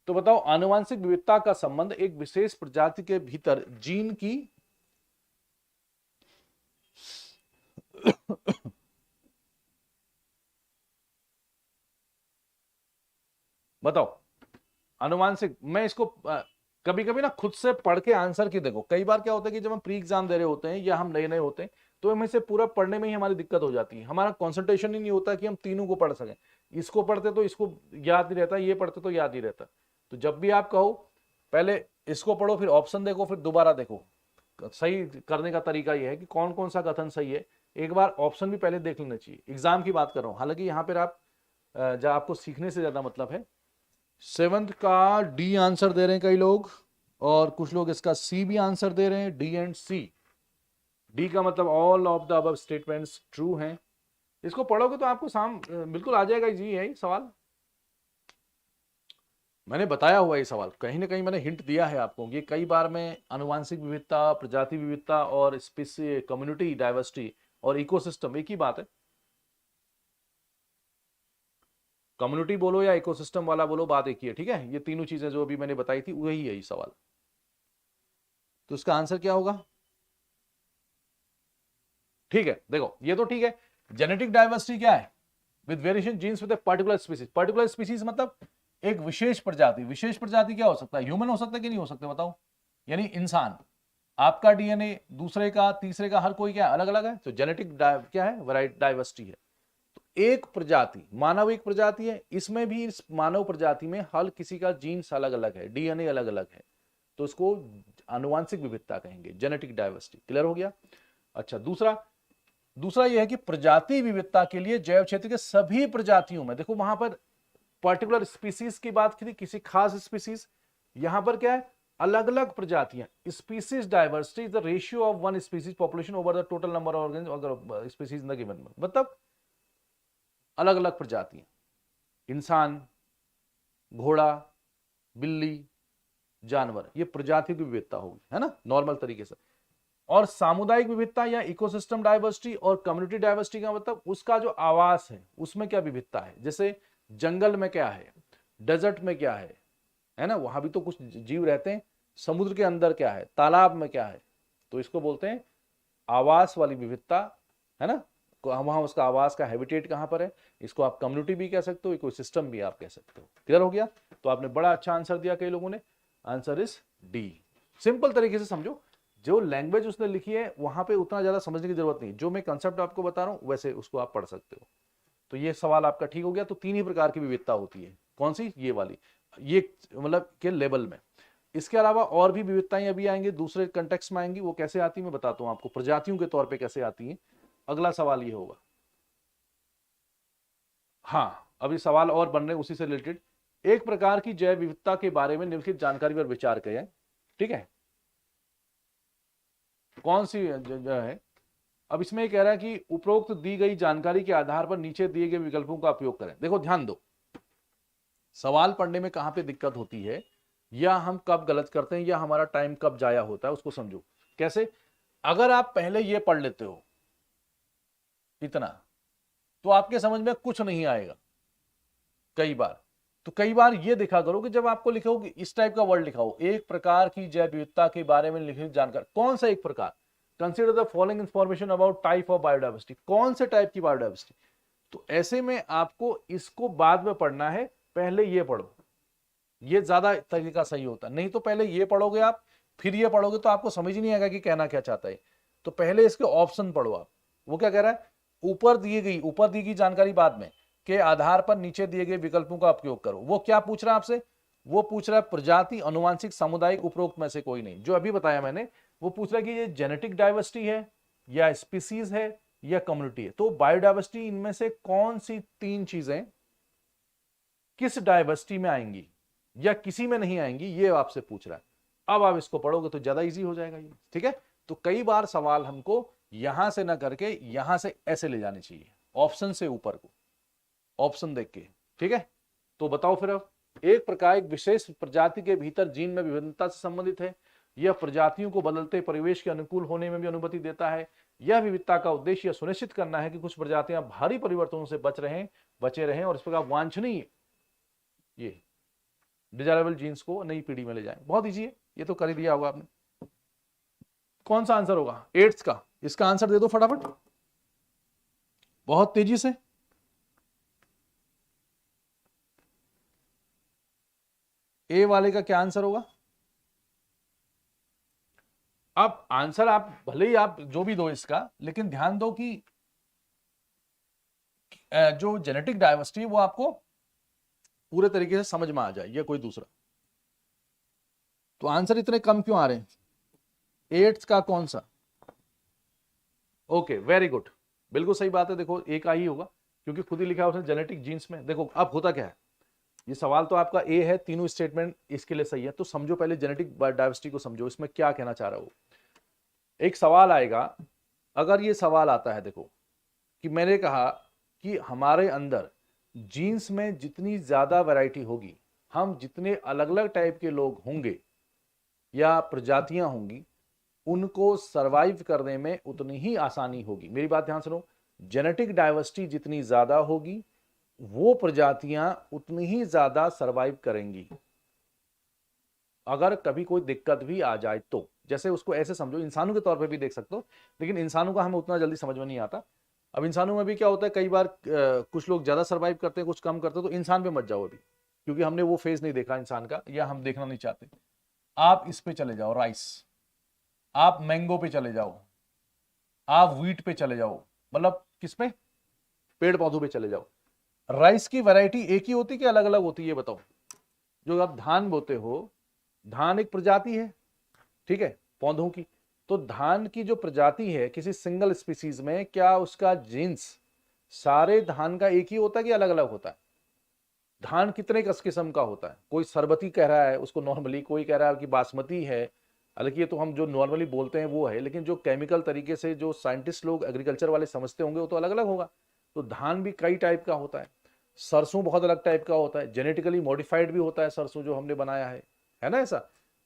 तो बताओ आनुवंशिक विविधता का संबंध एक विशेष प्रजाति के भीतर जीन की बताओ आनुवंशिक, मैं इसको कभी कभी ना खुद से पढ़ के आंसर की देखो। कई बार क्या होता है कि जब हम प्री एग्जाम दे रहे होते हैं या हम नए नए होते हैं तो हमें से पूरा पढ़ने में ही हमारी दिक्कत हो जाती है, हमारा कंसंट्रेशन ही नहीं होता कि हम तीनों को पढ़ सकें। इसको पढ़ते तो इसको याद नहीं रहता, ये पढ़ते तो याद नहीं रहता। तो जब भी आप कहो पहले इसको पढ़ो, फिर ऑप्शन देखो, फिर दोबारा देखो। सही करने का तरीका यह है कि कौन कौन सा कथन सही है, एक बार ऑप्शन भी पहले देख लेना चाहिए। एग्जाम की बात कर रहा हूं, हालांकि यहाँ पर आप जब आपको सीखने से ज्यादा मतलब है। 7th का डी आंसर दे रहे हैं कई लोग, और कुछ लोग इसका सी भी आंसर दे रहे हैं, डी एंड सी। डी का मतलब all of the above statements true हैं। इसको पढ़ोगे तो आपको बिल्कुल आ जाएगा जी है सवाल। मैंने बताया हुआ ये सवाल, कहीं ना कहीं मैंने हिंट दिया है आपको। ये कई बार मैं आनुवंशिक विविधता, प्रजाति विविधता और स्पीसी कम्युनिटी डाइवर्सिटी और इकोसिस्टम एक ही बात है। कम्युनिटी बोलो या इकोसिस्टम वाला बोलो, बात एक ही है। ठीक है, ये तीनों चीजें जो अभी मैंने बताई थी वही है ये सवाल। तो इसका आंसर क्या होगा, ठीक है देखो ये तो ठीक है। जेनेटिक डाइवर्सिटी क्या है, with variation genes with particular species. Particular species मतलब एक विशेष प्रजाति। विशेष प्रजाति क्या हो सकता है, ह्यूमन हो सकता है कि नहीं हो सकता बताओ, यानी इंसान। आपका डीएनए दूसरे का, तीसरे का, हर कोई क्या अलग अलग है। तो जेनेटिक क्या है, वैरायटी डाइवर्सिटी है। तो एक प्रजाति, मानव एक प्रजाति है, इसमें भी इस मानव प्रजाति में हर किसी का जीन्स अलग अलग है, डीएनए अलग अलग है, तो इसको आनुवंशिक विविधता कहेंगे, जेनेटिक डाइवर्सिटी। क्लियर हो गया। अच्छा, दूसरा यह है कि प्रजाति विविधता के लिए जैव क्षेत्र के सभी प्रजातियों में, देखो वहां पर पर्टिकुलर स्पीसीज की बात की थी, किसी खास स्पीसीज, यहां पर क्या है अलग अलग प्रजातियां। Species diversity is the ratio of one species population over the total number of organism species in the given. मतलब अलग अलग प्रजातियां, इंसान, घोड़ा, बिल्ली, जानवर, ये प्रजाति की विविधता होगी, है ना, नॉर्मल तरीके से। और सामुदायिक विविधता या इकोसिस्टम डाइवर्सिटी और कम्युनिटी डाइवर्सिटी का मतलब उसका जो आवास है उसमें क्या विविधता है। जैसे जंगल में क्या है, डेजर्ट में क्या है ना, वहां भी तो कुछ जीव रहते हैं। समुद्र के अंदर क्या है, तालाब में क्या है, तो इसको बोलते हैं आवास वाली विविधता, है ना। वहां उसका आवास का हैबिटेट कहां पर है, इसको आप कम्युनिटी भी कह सकते हो, इकोसिस्टम भी आप कह सकते हो। क्लियर हो गया। तो आपने बड़ा अच्छा आंसर दिया कई लोगों ने, आंसर इज डी। सिंपल तरीके से समझो, जो लैंग्वेज उसने लिखी है वहां पे उतना ज्यादा समझने की जरूरत नहीं, जो मैं कंसेप्ट आपको बता रहा हूं वैसे उसको आप पढ़ सकते हो। तो ये सवाल आपका ठीक हो गया। तो तीन ही प्रकार की विविधता होती है, कौन सी, ये वाली, ये मतलब के लेवल में। इसके अलावा और भी विविधताएं अभी आएंगी, दूसरे कंटेक्स्ट में आएंगी, वो कैसे आती है मैं बताता हूं आपको, प्रजातियों के तौर पर कैसे आती है। अगला सवाल ये होगा, हाँ अभी सवाल और बन रहे उसी से रिलेटेड। एक प्रकार की जैव विविधता के बारे में निम्नलिखित जानकारी पर विचार करें। ठीक है, कौन सी है। अब इसमें कह रहा है कि उपरोक्त दी गई जानकारी के आधार पर नीचे दिए गए विकल्पों का उपयोग करें। देखो ध्यान दो, सवाल पढ़ने में कहां पे दिक्कत होती है, या हम कब गलत करते हैं, या हमारा टाइम कब जाया होता है, उसको समझो। कैसे, अगर आप पहले ये पढ़ लेते हो इतना, तो आपके समझ में कुछ नहीं आएगा कई बार। तो कई बार ये देखा करो कि जब आपको लिखो कि इस टाइप का वर्ड लिखा हो, एक प्रकार की जैव विविधता के बारे में लिखित जानकारी, कौन सा एक प्रकार, consider the following information about type of biodiversity, कौन से टाइप की बायोडाइवर्सिटी। तो ऐसे में आपको इसको बाद में पढ़ना है, पहले ये पढ़ो, ये ज्यादा तरीका सही होता है। नहीं तो पहले ये पढ़ोगे आप, फिर ये पढ़ोगे तो आपको समझ ही नहीं आएगा कि कहना क्या चाहता है। तो पहले इसके ऑप्शन पढ़ो आप, वो क्या कह रहा है, ऊपर दी गई जानकारी बाद में के आधार पर नीचे दिए गए विकल्पों का उपयोग करो। वो क्या पूछ रहा है आपसे, वो पूछ रहा है प्रजाति, अनुवांशिक, सामुदायिक, उपरोक्त में से कोई नहीं। जो अभी बताया मैंने वो पूछ रहा है कि ये जेनेटिक डाइवर्सिटी है या स्पीसीज है या कम्युनिटी है। तो बायोडाइवर्सिटी इनमें से कौन सी 3 चीजें किस डाइवर्सिटी में आएंगी या किसी में नहीं आएंगी, ये आपसे पूछ रहा है। अब आप इसको पढ़ोगे तो ज्यादा इजी हो जाएगा ये, ठीक है। तो कई बार सवाल हमको यहां से ना करके यहां से ऐसे ले जाने चाहिए, ऑप्शन से ऊपर को, ऑप्शन देख के, ठीक है। तो बताओ फिर अब, एक प्रकार एक विशेष प्रजाति के भीतर जीन में विभिन्नता से संबंधित है, यह प्रजातियों को बदलते परिवेश के अनुकूल होने में भी अनुमति देता है, यह विविधता का उद्देश्य यह सुनिश्चित करना है कि कुछ प्रजातियां भारी परिवर्तनों से बचे रहें और इस प्रकार वांछनीय ये डिजायरेबल जीन्स को नई पीढ़ी में ले जाएं। बहुत इजी है, ये तो कर ही दिया होगा आपने। कौन सा आंसर होगा 8th का? इसका आंसर दे दो फटाफट, बहुत तेजी से। ए वाले का क्या आंसर होगा? अब आंसर आप भले ही आप जो भी दो इसका, लेकिन ध्यान दो कि जो जेनेटिक डाइवर्सिटी वो आपको पूरे तरीके से समझ में आ जाए, या कोई दूसरा। तो आंसर इतने कम क्यों आ रहे हैं? 8th का कौन सा? ओके, वेरी गुड, बिल्कुल सही बात है। देखो एक ही होगा क्योंकि खुद ही लिखा है उसने जेनेटिक जीन्स में। देखो अब होता क्या है, ये सवाल तो आपका ए है, तीनों स्टेटमेंट इसके लिए सही है। तो समझो पहले जेनेटिक डाइवर्सिटी को समझो, इसमें क्या कहना चाह रहा हो। एक सवाल आएगा, अगर ये सवाल आता है देखो कि मैंने कहा कि हमारे अंदर जीन्स में जितनी ज्यादा वैरायटी होगी, हम जितने अलग अलग टाइप के लोग होंगे या प्रजातियां होंगी, उनको सरवाइव करने में उतनी ही आसानी होगी। मेरी बात ध्यान सुनो, जेनेटिक डाइवर्सिटी जितनी ज्यादा होगी वो प्रजातियां उतनी ही ज्यादा सरवाइव करेंगी। अगर कभी कोई दिक्कत भी आ जाए तो, जैसे उसको ऐसे समझो, इंसानों के तौर पे भी देख सकते हो, लेकिन इंसानों का हमें उतना जल्दी समझ में नहीं आता। अब इंसानों में भी क्या होता है, कई बार कुछ लोग ज्यादा सरवाइव करते हैं, कुछ कम करते हैं। तो इंसान पे मत जाओ अभी, क्योंकि हमने वो फेज नहीं देखा इंसान का, या हम देखना नहीं चाहते। आप इस पे चले जाओ, राइस, आप मैंगो पे चले जाओ, आप व्हीट पे चले जाओ, मतलब किस पे? पेड़ पौधों पे चले जाओ। राइस की वैरायटी एक ही होती कि अलग अलग होती है, ये बताओ। जो आप धान बोते हो, धान एक प्रजाति है, ठीक है, पौधों की। तो धान की जो प्रजाति है किसी सिंगल स्पीसीज में, क्या उसका जीन्स सारे धान का एक ही होता है कि अलग अलग होता है? धान कितने किस्म का होता है? कोई सरबती कह रहा है उसको नॉर्मली, कोई कह रहा है कि बासमती है। हालांकि ये तो हम जो नॉर्मली बोलते हैं वो है, लेकिन जो केमिकल तरीके से जो साइंटिस्ट लोग एग्रीकल्चर वाले समझते होंगे वो तो अलग अलग होगा। तो धान भी कई टाइप का होता है, सरसों बहुत अलग टाइप का होता है, जेनेटिकली मॉडिफाइड भी होता है सरसों जो हमने बनाया है ना ऐसा।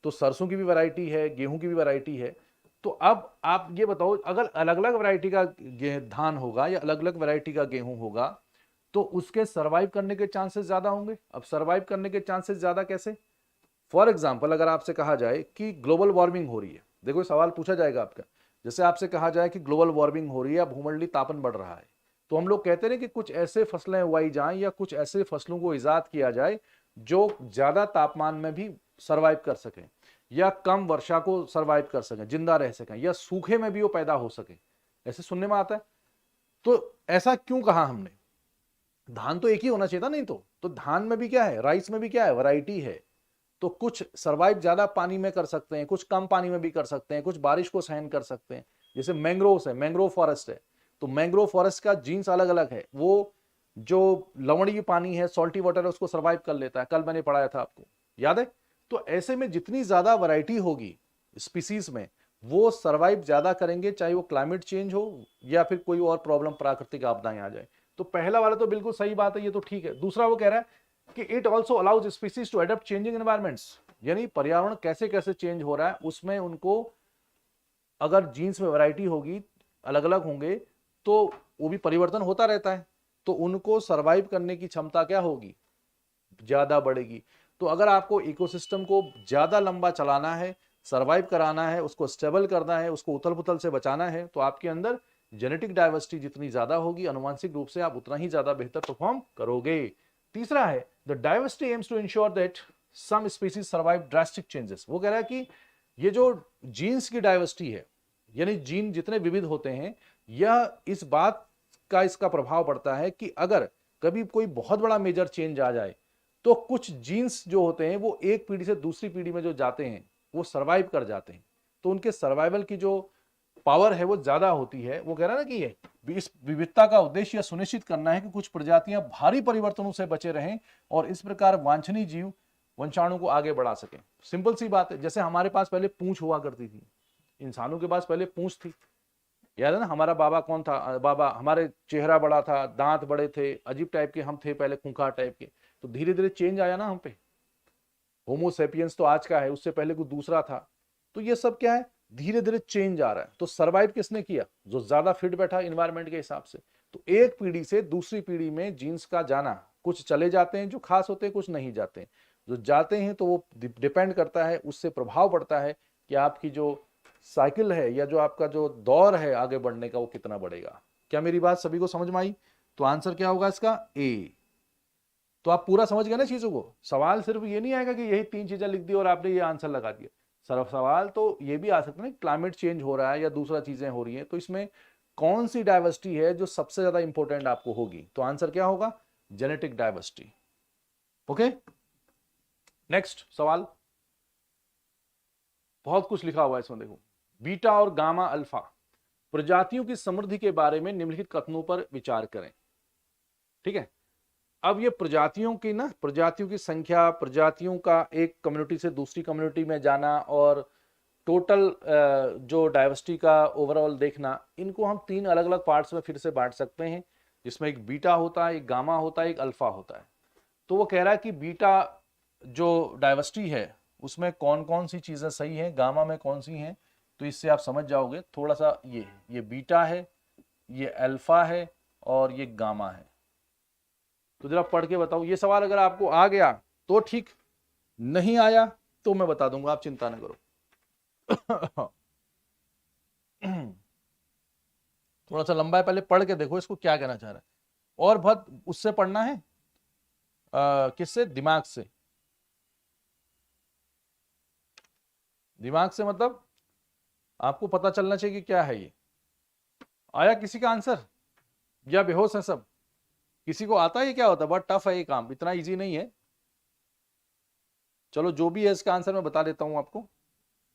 तो सरसों की भी वैरायटी है, गेहूं की भी वैरायटी है। तो अब आप ये बताओ, अगर अलग अलग वैरायटी का धान होगा या अलग अलग वैरायटी का गेहूं होगा, तो उसके सरवाइव करने के चांसेस ज्यादा होंगे। अब सरवाइव करने के चांसेस ज्यादा कैसे? फॉर एग्जाम्पल, अगर आपसे कहा जाए कि ग्लोबल वार्मिंग हो रही है, देखो सवाल पूछा जाएगा आपका, जैसे आपसे कहा जाए कि ग्लोबल वार्मिंग हो रही है या भूमंडलीय तापन बढ़ रहा है, तो हम लोग कहते हैं कि कुछ ऐसे फसलें उगाई जाएं या कुछ ऐसे फसलों को इजाद किया जाए जो ज्यादा तापमान में भी सरवाइव कर सकें, या कम वर्षा को सरवाइव कर सकें, जिंदा रह सकें, या सूखे में भी वो पैदा हो सके। ऐसे सुनने में आता है। तो ऐसा क्यों कहा हमने? धान तो एक ही होना चाहिए था, नहीं तो धान में भी क्या है, राइस में भी क्या है, वैरायटी है। तो कुछ सरवाइव ज्यादा पानी में कर सकते हैं, कुछ कम पानी में भी कर सकते हैं, कुछ बारिश को सहन कर सकते हैं। जैसे मैंग्रोव्स है, मैंग्रोव फॉरेस्ट है, तो मैंग्रोव फॉरेस्ट का जीन्स अलग अलग है। वो जो लवणीय पानी है, सॉल्टी वाटर है, उसको सर्वाइव कर लेता है। कल मैंने पढ़ाया था, आपको याद है। तो ऐसे में जितनी ज्यादा वैरायटी होगी स्पीसीज में, वो सर्वाइव ज्यादा करेंगे, चाहे वो क्लाइमेट चेंज हो या फिर कोई और प्रॉब्लम, प्राकृतिक आपदाएं आ जाए। तो पहला वाला तो बिल्कुल सही बात है, ये तो ठीक है। दूसरा वो कह रहा है कि it also allows species to adopt changing environments, यानी पर्यावरण कैसे कैसे चेंज हो रहा है उसमें उनको, अगर जीन्स में वैरायटी होगी, अलग अलग होंगे, तो वो भी परिवर्तन होता रहता है, तो उनको सरवाइव करने की क्षमता क्या होगी, ज्यादा बढ़ेगी। तो अगर आपको इकोसिस्टम को ज्यादा लंबा चलाना है, सरवाइव कराना है, उसको स्टेबल करना है, उसको उथल पुथल से बचाना है, तो आपके अंदर जेनेटिक डाइवर्सिटी जितनी ज्यादा होगी, अनुवांशिक रूप से आप उतना ही ज्यादा बेहतर परफॉर्म करोगे। तीसरा है, the diversity aims to ensure that some species survive drastic changes. वो कह रहा है कि ये जो जीन्स की डाइवर्सिटी है, यानी जीन जितने विविध होते हैं, यह इस बात का इसका प्रभाव पड़ता है कि अगर कभी कोई बहुत बड़ा मेजर चेंज आ जाए, तो कुछ जीन्स जो होते हैं वो एक पीढ़ी से दूसरी पीढ़ी में जो जाते हैं वो सरवाइव कर जाते हैं। तो उनके सर्वाइवल की जो पावर है वो ज्यादा होती है। वो कह रहा है ना कि ये इस विविधता का उद्देश्य यह सुनिश्चित करना है कि कुछ प्रजातियां भारी परिवर्तनों से बचे रहें और इस प्रकार वांछनीय जीव वंशाणु को आगे बढ़ा सकें। सिंपल सी बात है, जैसे हमारे पास पहले पूंछ हुआ करती थी, इंसानों के पास पहले पूंछ थी, याद है ना, हमारा बाबा कौन था, बाबा हमारे चेहरा बड़ा था, दांत बड़े थे, अजीब टाइप के हम थे पहले, खूंखार टाइप के। तो धीरे धीरे चेंज आया ना हम पे, होमोसेपियंस तो आज का है, उससे पहले कोई दूसरा था। तो ये सब क्या है, धीरे धीरे चेंज आ रहा है। तो सर्वाइव किसने किया, जो ज्यादा फिट बैठा इन्वायरमेंट के हिसाब से। तो एक पीढ़ी से दूसरी पीढ़ी में जीन्स का जाना, कुछ चले जाते हैं जो खास होते हैं, कुछ नहीं जाते हैं। जो जाते हैं तो वो डिपेंड करता है, उससे प्रभाव पड़ता है कि आपकी जो साइकिल है या जो आपका जो दौर है आगे बढ़ने का वो कितना बढ़ेगा। क्या मेरी बात सभी को समझ में आई? तो आंसर क्या होगा इसका, ए। तो आप पूरा समझ गए ना चीजों को। सवाल सिर्फ ये नहीं आएगा कि यही 3 चीजें लिख दी और आपने ये आंसर लगा दिया। सिर्फ सवाल तो ये भी आ सकता है, क्लाइमेट चेंज हो रहा है या दूसरा चीजें हो रही हैं, तो इसमें कौन सी डाइवर्सिटी है जो सबसे ज्यादा इंपॉर्टेंट आपको होगी। तो आंसर क्या होगा, जेनेटिक डाइवर्सिटी। ओके, नेक्स्ट सवाल। बहुत कुछ लिखा हुआ है इसमें, देखो। बीटा और गामा अल्फा प्रजातियों की समृद्धि के बारे में निम्नलिखित कथनों पर विचार करें। ठीक है, अब ये प्रजातियों की संख्या, प्रजातियों का एक कम्युनिटी से दूसरी कम्युनिटी में जाना और टोटल जो डाइवर्सिटी का ओवरऑल देखना, इनको हम 3 अलग अलग पार्ट्स में फिर से बांट सकते हैं, जिसमें एक बीटा होता है, एक गामा होता है, एक अल्फा होता है। तो वो कह रहा है कि बीटा जो डाइवर्सिटी है उसमें कौन कौन सी चीजें सही हैं, गामा में कौन सी हैं। तो इससे आप समझ जाओगे थोड़ा सा। ये बीटा है, ये अल्फा है और ये गामा है। तो जरा पढ़ के बताओ। ये सवाल अगर आपको आ गया तो ठीक, नहीं आया तो मैं बता दूंगा, आप चिंता न करो। थोड़ा सा लंबा है, पहले पढ़ के देखो इसको क्या कहना चाह रहा है। और बहुत उससे पढ़ना है, किससे, दिमाग से। दिमाग से मतलब आपको पता चलना चाहिए कि क्या है ये। आया किसी का आंसर या बेहोश है सब? किसी को आता है ये क्या होता है? बहुत टफ है ये काम, इतना इजी नहीं है। चलो जो भी है इसका आंसर मैं बता देता हूं आपको।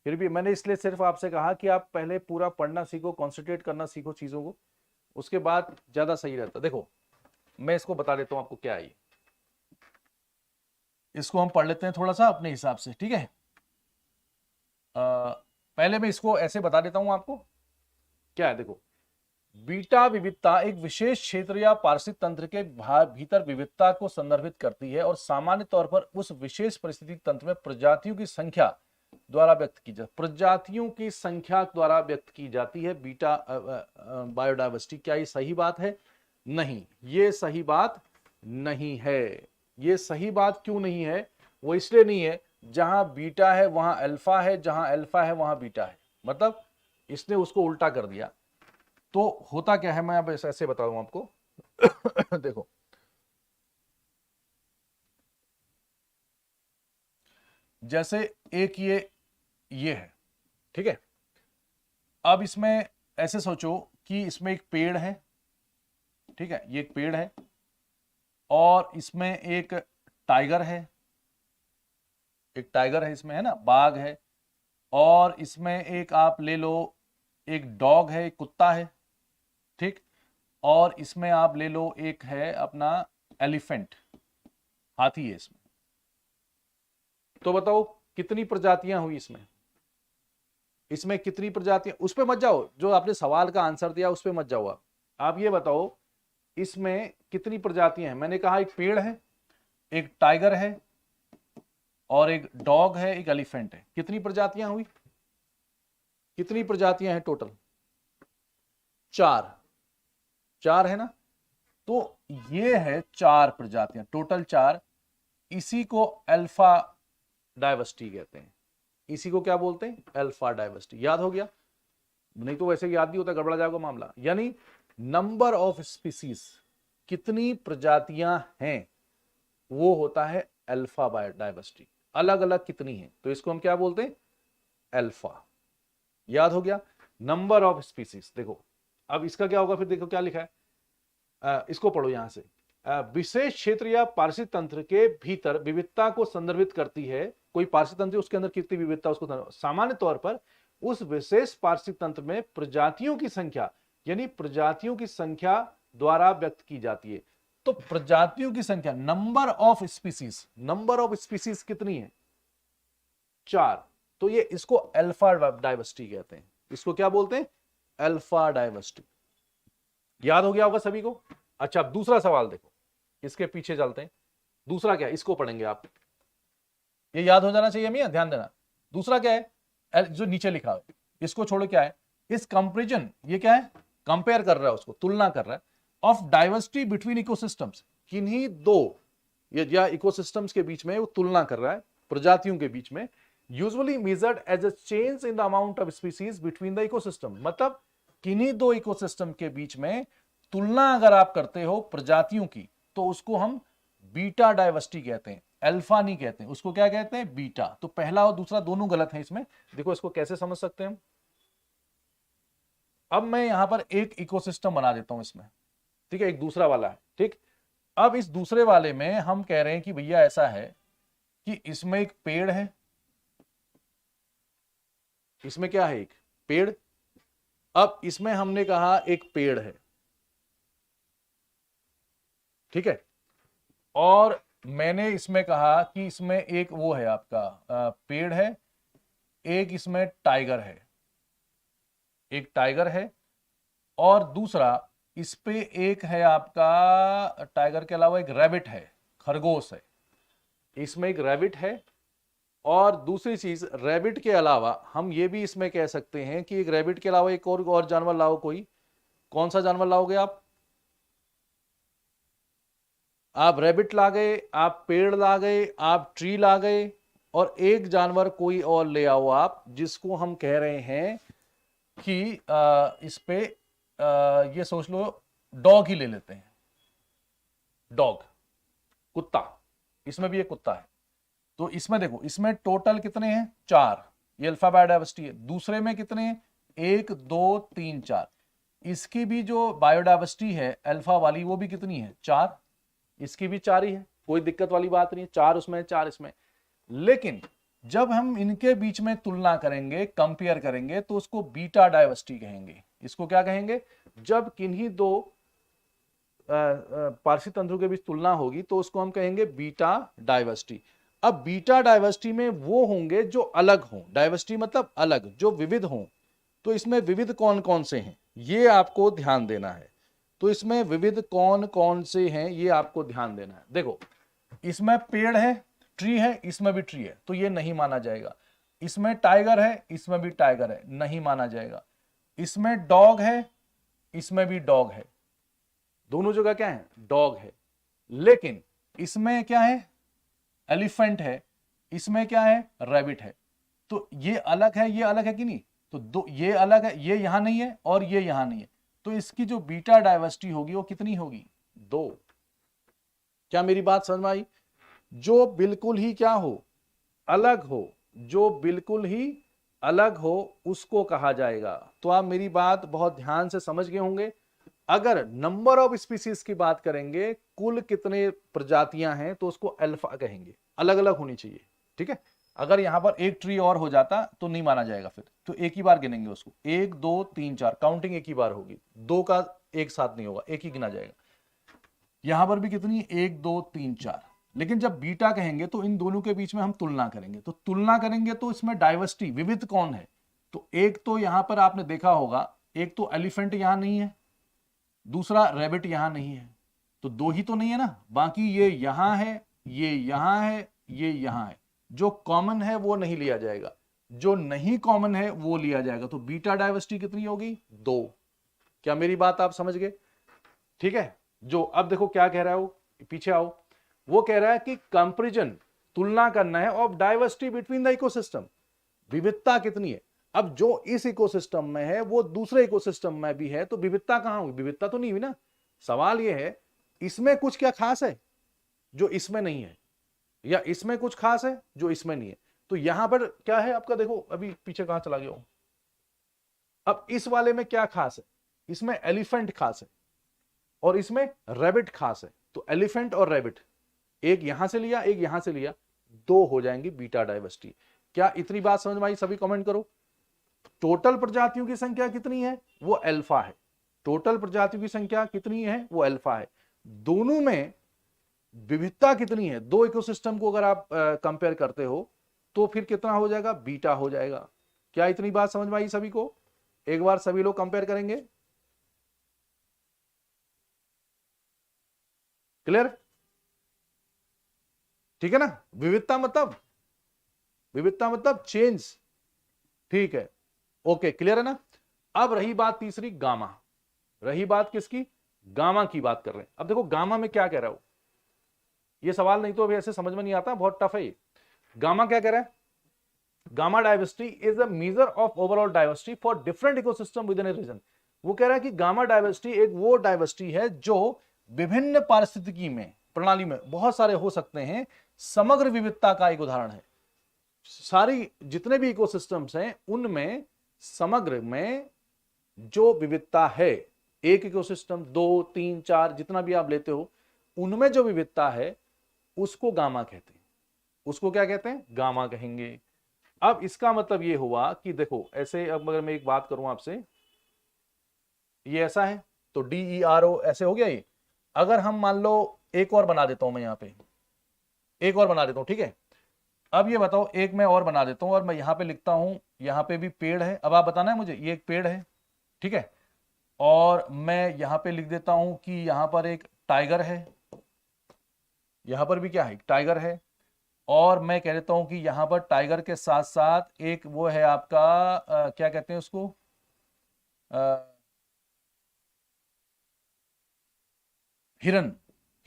फिर भी मैंने इसलिए सिर्फ आपसे कहा कि आप पहले पूरा पढ़ना सीखो, कॉन्सेंट्रेट करना सीखो चीजों को, उसके बाद ज्यादा सही रहता। देखो मैं इसको बता देता हूं आपको क्या है ये। इसको हम पढ़ लेते हैं थोड़ा सा अपने हिसाब से, ठीक है। पहले मैं इसको ऐसे बता देता हूं आपको क्या है। देखो, बीटा विविधता एक विशेष क्षेत्र या पारिस्थितिक तंत्र के भीतर विविधता को संदर्भित करती है और सामान्य तौर पर उस विशेष परिस्थिति तंत्र में प्रजातियों की संख्या द्वारा व्यक्त की जाती, प्रजातियों की संख्या द्वारा व्यक्त की जाती है बीटा बायोडाइवर्सिटी। क्या ये सही बात है? नहीं, ये सही बात नहीं है। ये सही बात क्यों नहीं है? वो इसलिए नहीं है, जहां बीटा है वहां अल्फा है, जहां अल्फा है वहां बीटा है। मतलब इसने उसको उल्टा कर दिया। तो होता क्या है, मैं अब ऐसे बता दूं आपको। देखो, जैसे एक ये है, ठीक है। अब इसमें ऐसे सोचो कि इसमें एक पेड़ है, ठीक है, ये एक पेड़ है और इसमें एक टाइगर है, एक टाइगर है इसमें, है ना, बाघ है। और इसमें एक आप ले लो, एक डॉग है, एक कुत्ता है, ठीक। और इसमें आप ले लो एक है अपना एलिफेंट, हाथी है इसमें। तो बताओ कितनी प्रजातियां हुई इसमें? इसमें कितनी प्रजातियां? उस पे मत जाओ, जो आपने सवाल का आंसर दिया उस पे मत जाओ। आप ये बताओ इसमें कितनी प्रजातियां हैं। मैंने कहा एक पेड़ है, एक टाइगर है और एक डॉग है, एक एलिफेंट है। कितनी प्रजातियां हुई? कितनी प्रजातियां हैं टोटल? 4 है ना। तो ये है 4 प्रजातियां, टोटल 4। इसी को अल्फा डाइवर्सिटी कहते हैं। इसी को क्या बोलते हैं? Alpha diversity. याद हो गया? नहीं तो वैसे याद नहीं होता, गड़बड़ा जाएगा मामला। यानी नंबर ऑफ स्पीसीज, कितनी प्रजातियां हैं, वो होता है अल्फा बायोडाइवर्सिटी। अलग अलग कितनी है, तो इसको हम क्या बोलते हैं? अल्फा। याद हो गया? Number of species. देखो अब इसका क्या होगा फिर, देखो क्या लिखा है, इसको पढ़ो यहां से। विशेष क्षेत्र या पारिस्थितिक तंत्र के भीतर विविधता को संदर्भित करती है। कोई पारिस्थितिक तंत्र उसके अंदर कितनी विविधता, उसको सामान्य तौर पर उस विशेष पारिस्थितिक तंत्र में प्रजातियों की संख्या यानी प्रजातियों की संख्या द्वारा व्यक्त की जाती है। तो प्रजातियों की संख्या नंबर ऑफ स्पीसीज कितनी है? 4। तो ये इसको अल्फा डाइवर्सिटी कहते हैं। इसको क्या बोलते हैं? Alpha diversity. याद हो गया होगा सभी को। अच्छा, अब दूसरा सवाल देखो, इसके पीछे चलते हैं। दूसरा क्या है, इसको पढ़ेंगे आप, ये याद हो जाना चाहिए मियां, ध्यान देना। दूसरा क्या है जो नीचे लिखा है, इसको छोड़ो, क्या है इस कंपैरिजन, ये क्या है, कंपेयर कर रहा है, उसको तुलना कर रहा है ऑफ डाइवर्सिटी बिटवीन इकोसिस्टम्स, किन्हीं दो या इकोसिस्टम्स के बीच में वो तुलना कर रहा है, प्रजातियों के बीच में, usually measured as a change in the amount of species between the ecosystem. मतलब किन्हीं दो इकोसिस्टम के बीच में तुलना अगर आप करते हो प्रजातियों की, तो उसको हम बीटा डाइवर्सिटी कहते हैं, अल्फा नहीं कहते हैं, उसको क्या कहते हैं, बीटा। तो पहला और दूसरा दोनों गलत है इसमें। देखो इसको कैसे समझ सकते हैं। अब मैं यहां पर एक इकोसिस्टम बना देता हूं इसमें, ठीक है, एक दूसरा वाला है, ठीक। अब इस दूसरे वाले में हम कह रहे हैं कि भैया ऐसा है कि इसमें एक पेड़ है, इसमें क्या है, एक पेड़। अब इसमें हमने कहा एक पेड़ है, ठीक है, और मैंने इसमें कहा कि इसमें एक वो है आपका पेड़ है, एक इसमें टाइगर है, एक टाइगर है, और दूसरा इस पे एक है आपका टाइगर के अलावा एक रैबिट है, खरगोश है, इसमें एक रैबिट है। और दूसरी चीज, रैबिट के अलावा हम ये भी इसमें कह सकते हैं कि एक रैबिट के अलावा एक और जानवर लाओ, कोई कौन सा जानवर लाओगे आप रैबिट ला गए, आप पेड़ ला गए, आप ट्री ला गए, और एक जानवर कोई और ले आओ आप, जिसको हम कह रहे हैं कि इस पे ये सोच लो डॉग ही ले लेते हैं, डॉग, कुत्ता, इसमें भी एक कुत्ता है। तो इसमें देखो, इसमें टोटल कितने हैं, 4, ये अल्फा बायोडाइवर्सिटी है। दूसरे में कितने हैं, 1 2 3 4। इसकी भी जो बायोडाइवर्सिटी है अल्फा वाली, वो भी कितनी है, 4, इसकी भी 4 ही है, कोई दिक्कत वाली बात नहीं है, 4 उसमें 4 इसमें। लेकिन जब हम इनके बीच में तुलना करेंगे, कंपेयर करेंगे, तो उसको बीटा डाइवर्सिटी कहेंगे। इसको क्या कहेंगे, जब किन्हीं दो पारसी तंत्रों के बीच तुलना होगी तो उसको हम कहेंगे बीटा डाइवर्सिटी। अब बीटा डाइवर्सिटी में वो होंगे जो अलग हों, डाइवर्सिटी मतलब अलग, जो विविध हों। तो इसमें विविध कौन कौन से हैं, ये आपको ध्यान देना है। तो इसमें विविध कौन कौन से हैं, ये आपको ध्यान देना है। देखो, इसमें पेड़ है, ट्री है, इसमें भी ट्री है, तो ये नहीं माना जाएगा। इसमें टाइगर है, इसमें भी टाइगर है, नहीं माना जाएगा। इसमें डॉग है, इसमें भी डॉग है, दोनों जगह क्या है, डॉग है। लेकिन इसमें क्या है, एलिफेंट है, इसमें क्या है, रैबिट है। तो ये अलग है, ये अलग है कि नहीं, तो दो ये अलग है, ये यहां नहीं है और ये यहां नहीं है। तो इसकी जो बीटा डाइवर्सिटी होगी वो कितनी होगी, 2। क्या मेरी बात समझ में आई? जो बिल्कुल ही क्या हो, अलग हो, जो बिल्कुल ही अलग हो, उसको कहा जाएगा। तो आप मेरी बात बहुत ध्यान से समझ गए होंगे। अगर नंबर ऑफ स्पीसीज की बात करेंगे, कुल कितने प्रजातियां हैं, तो उसको अल्फा कहेंगे, अलग अलग होनी चाहिए, ठीक है। अगर यहां पर एक ट्री और हो जाता तो नहीं माना जाएगा, फिर तो एक ही बार गिनेंगे उसको, 1 2 3 4, काउंटिंग एक ही बार होगी, 2 का एक साथ नहीं होगा, एक ही गिना जाएगा। यहां पर भी कितनी, 1 2 3 4। लेकिन जब बीटा कहेंगे तो इन दोनों के बीच में हम तुलना करेंगे, तो तुलना करेंगे तो इसमें डाइवर्सिटी, विविध कौन है, तो एक तो यहां पर आपने देखा होगा, एक तो एलिफेंट यहां नहीं है, दूसरा रैबिट यहां नहीं है, तो 2 ही तो नहीं है ना, बाकी ये यहां है, ये यहां है, ये यहां है। जो कॉमन है वो नहीं लिया जाएगा, जो नहीं कॉमन है वो लिया जाएगा। तो बीटा डाइवर्सिटी कितनी होगी, 2। क्या मेरी बात आप समझ गए? ठीक है। जो अब देखो क्या कह रहा है वो, पीछे आओ, वो कह रहा है कि कंपैरिजन, तुलना करना है of diversity between the ecosystem, विविधता कितनी है। अब जो इस इकोसिस्टम में है वो दूसरे इकोसिस्टम में भी है, तो विविधता कहां हुई, विविधता तो नहीं हुई ना। सवाल ये है, इसमें कुछ क्या खास है जो इसमें नहीं है, या इसमें कुछ खास है जो इसमें नहीं है। तो यहां पर क्या है आपका, देखो अभी पीछे कहां चला गया हूं। अब इस वाले में क्या खास है, इसमें एलिफेंट खास है और इसमें रैबिट खास है। तो एलिफेंट और रैबिट, एक यहां से लिया, एक यहां से लिया, 2 हो जाएंगी बीटा डाइवर्सिटी। क्या इतनी बात समझ में आई? सभी कमेंट करो। टोटल प्रजातियों की संख्या कितनी है, वो अल्फा है। टोटल प्रजातियों की संख्या कितनी है, वो अल्फा है। दोनों में विविधता कितनी है, दो इकोसिस्टम को अगर आप कंपेयर करते हो तो फिर कितना हो जाएगा, बीटा हो जाएगा। क्या इतनी बात समझ में आई सभी को? एक बार सभी लोग कंपेयर करेंगे। क्लियर? ठीक है ना? विविधता मतलब चेंज। ठीक है, ओके, क्लियर है ना? अब रही बात तीसरी, गामा। रही बात किसकी? गामा की बात कर रहे हैं। अब देखो गामा में क्या कह रहा हूं, ये सवाल नहीं तो अभी ऐसे समझ में नहीं आता, बहुत टफ है ये। गामा क्या कह रहा है? Gamma diversity is a measure of overall diversity for different ecosystem within a region. वो कह रहा है कि गामा डायवर्सिटी एक वो डायवर्सिटी है जो विभिन्न पारिस्थितिकी में, प्रणाली में बहुत सारे हो सकते हैं, समग्र विविधता का एक उदाहरण है। सारी जितने भी इकोसिस्टम्स हैं उनमें समग्र में जो विविधता है, एक इकोसिस्टम, 2, 3, 4 जितना भी आप लेते हो, उनमें जो विविधता है उसको गामा कहते हैं। उसको क्या कहते हैं? गामा कहेंगे। अब इसका मतलब ये हुआ कि देखो ऐसे, अब अगर मैं एक बात करूं आपसे, ये ऐसा है तो DERO ऐसे हो गया ये। अगर हम मान लो एक और बना देता हूं, मैं यहां पे एक और बना देता हूं, ठीक है? अब ये बताओ, एक मैं और बना देता हूं और मैं यहां पे लिखता हूं, यहां पे भी पेड़ है। अब आप बताना है मुझे, ये एक पेड़ है, ठीक है? और मैं यहां पे लिख देता हूं कि यहां पर एक टाइगर है, यहां पर भी क्या है, टाइगर है। और मैं कह देता हूं कि यहां पर टाइगर के साथ साथ एक वो है आपका क्या कहते हैं उसको, हिरन।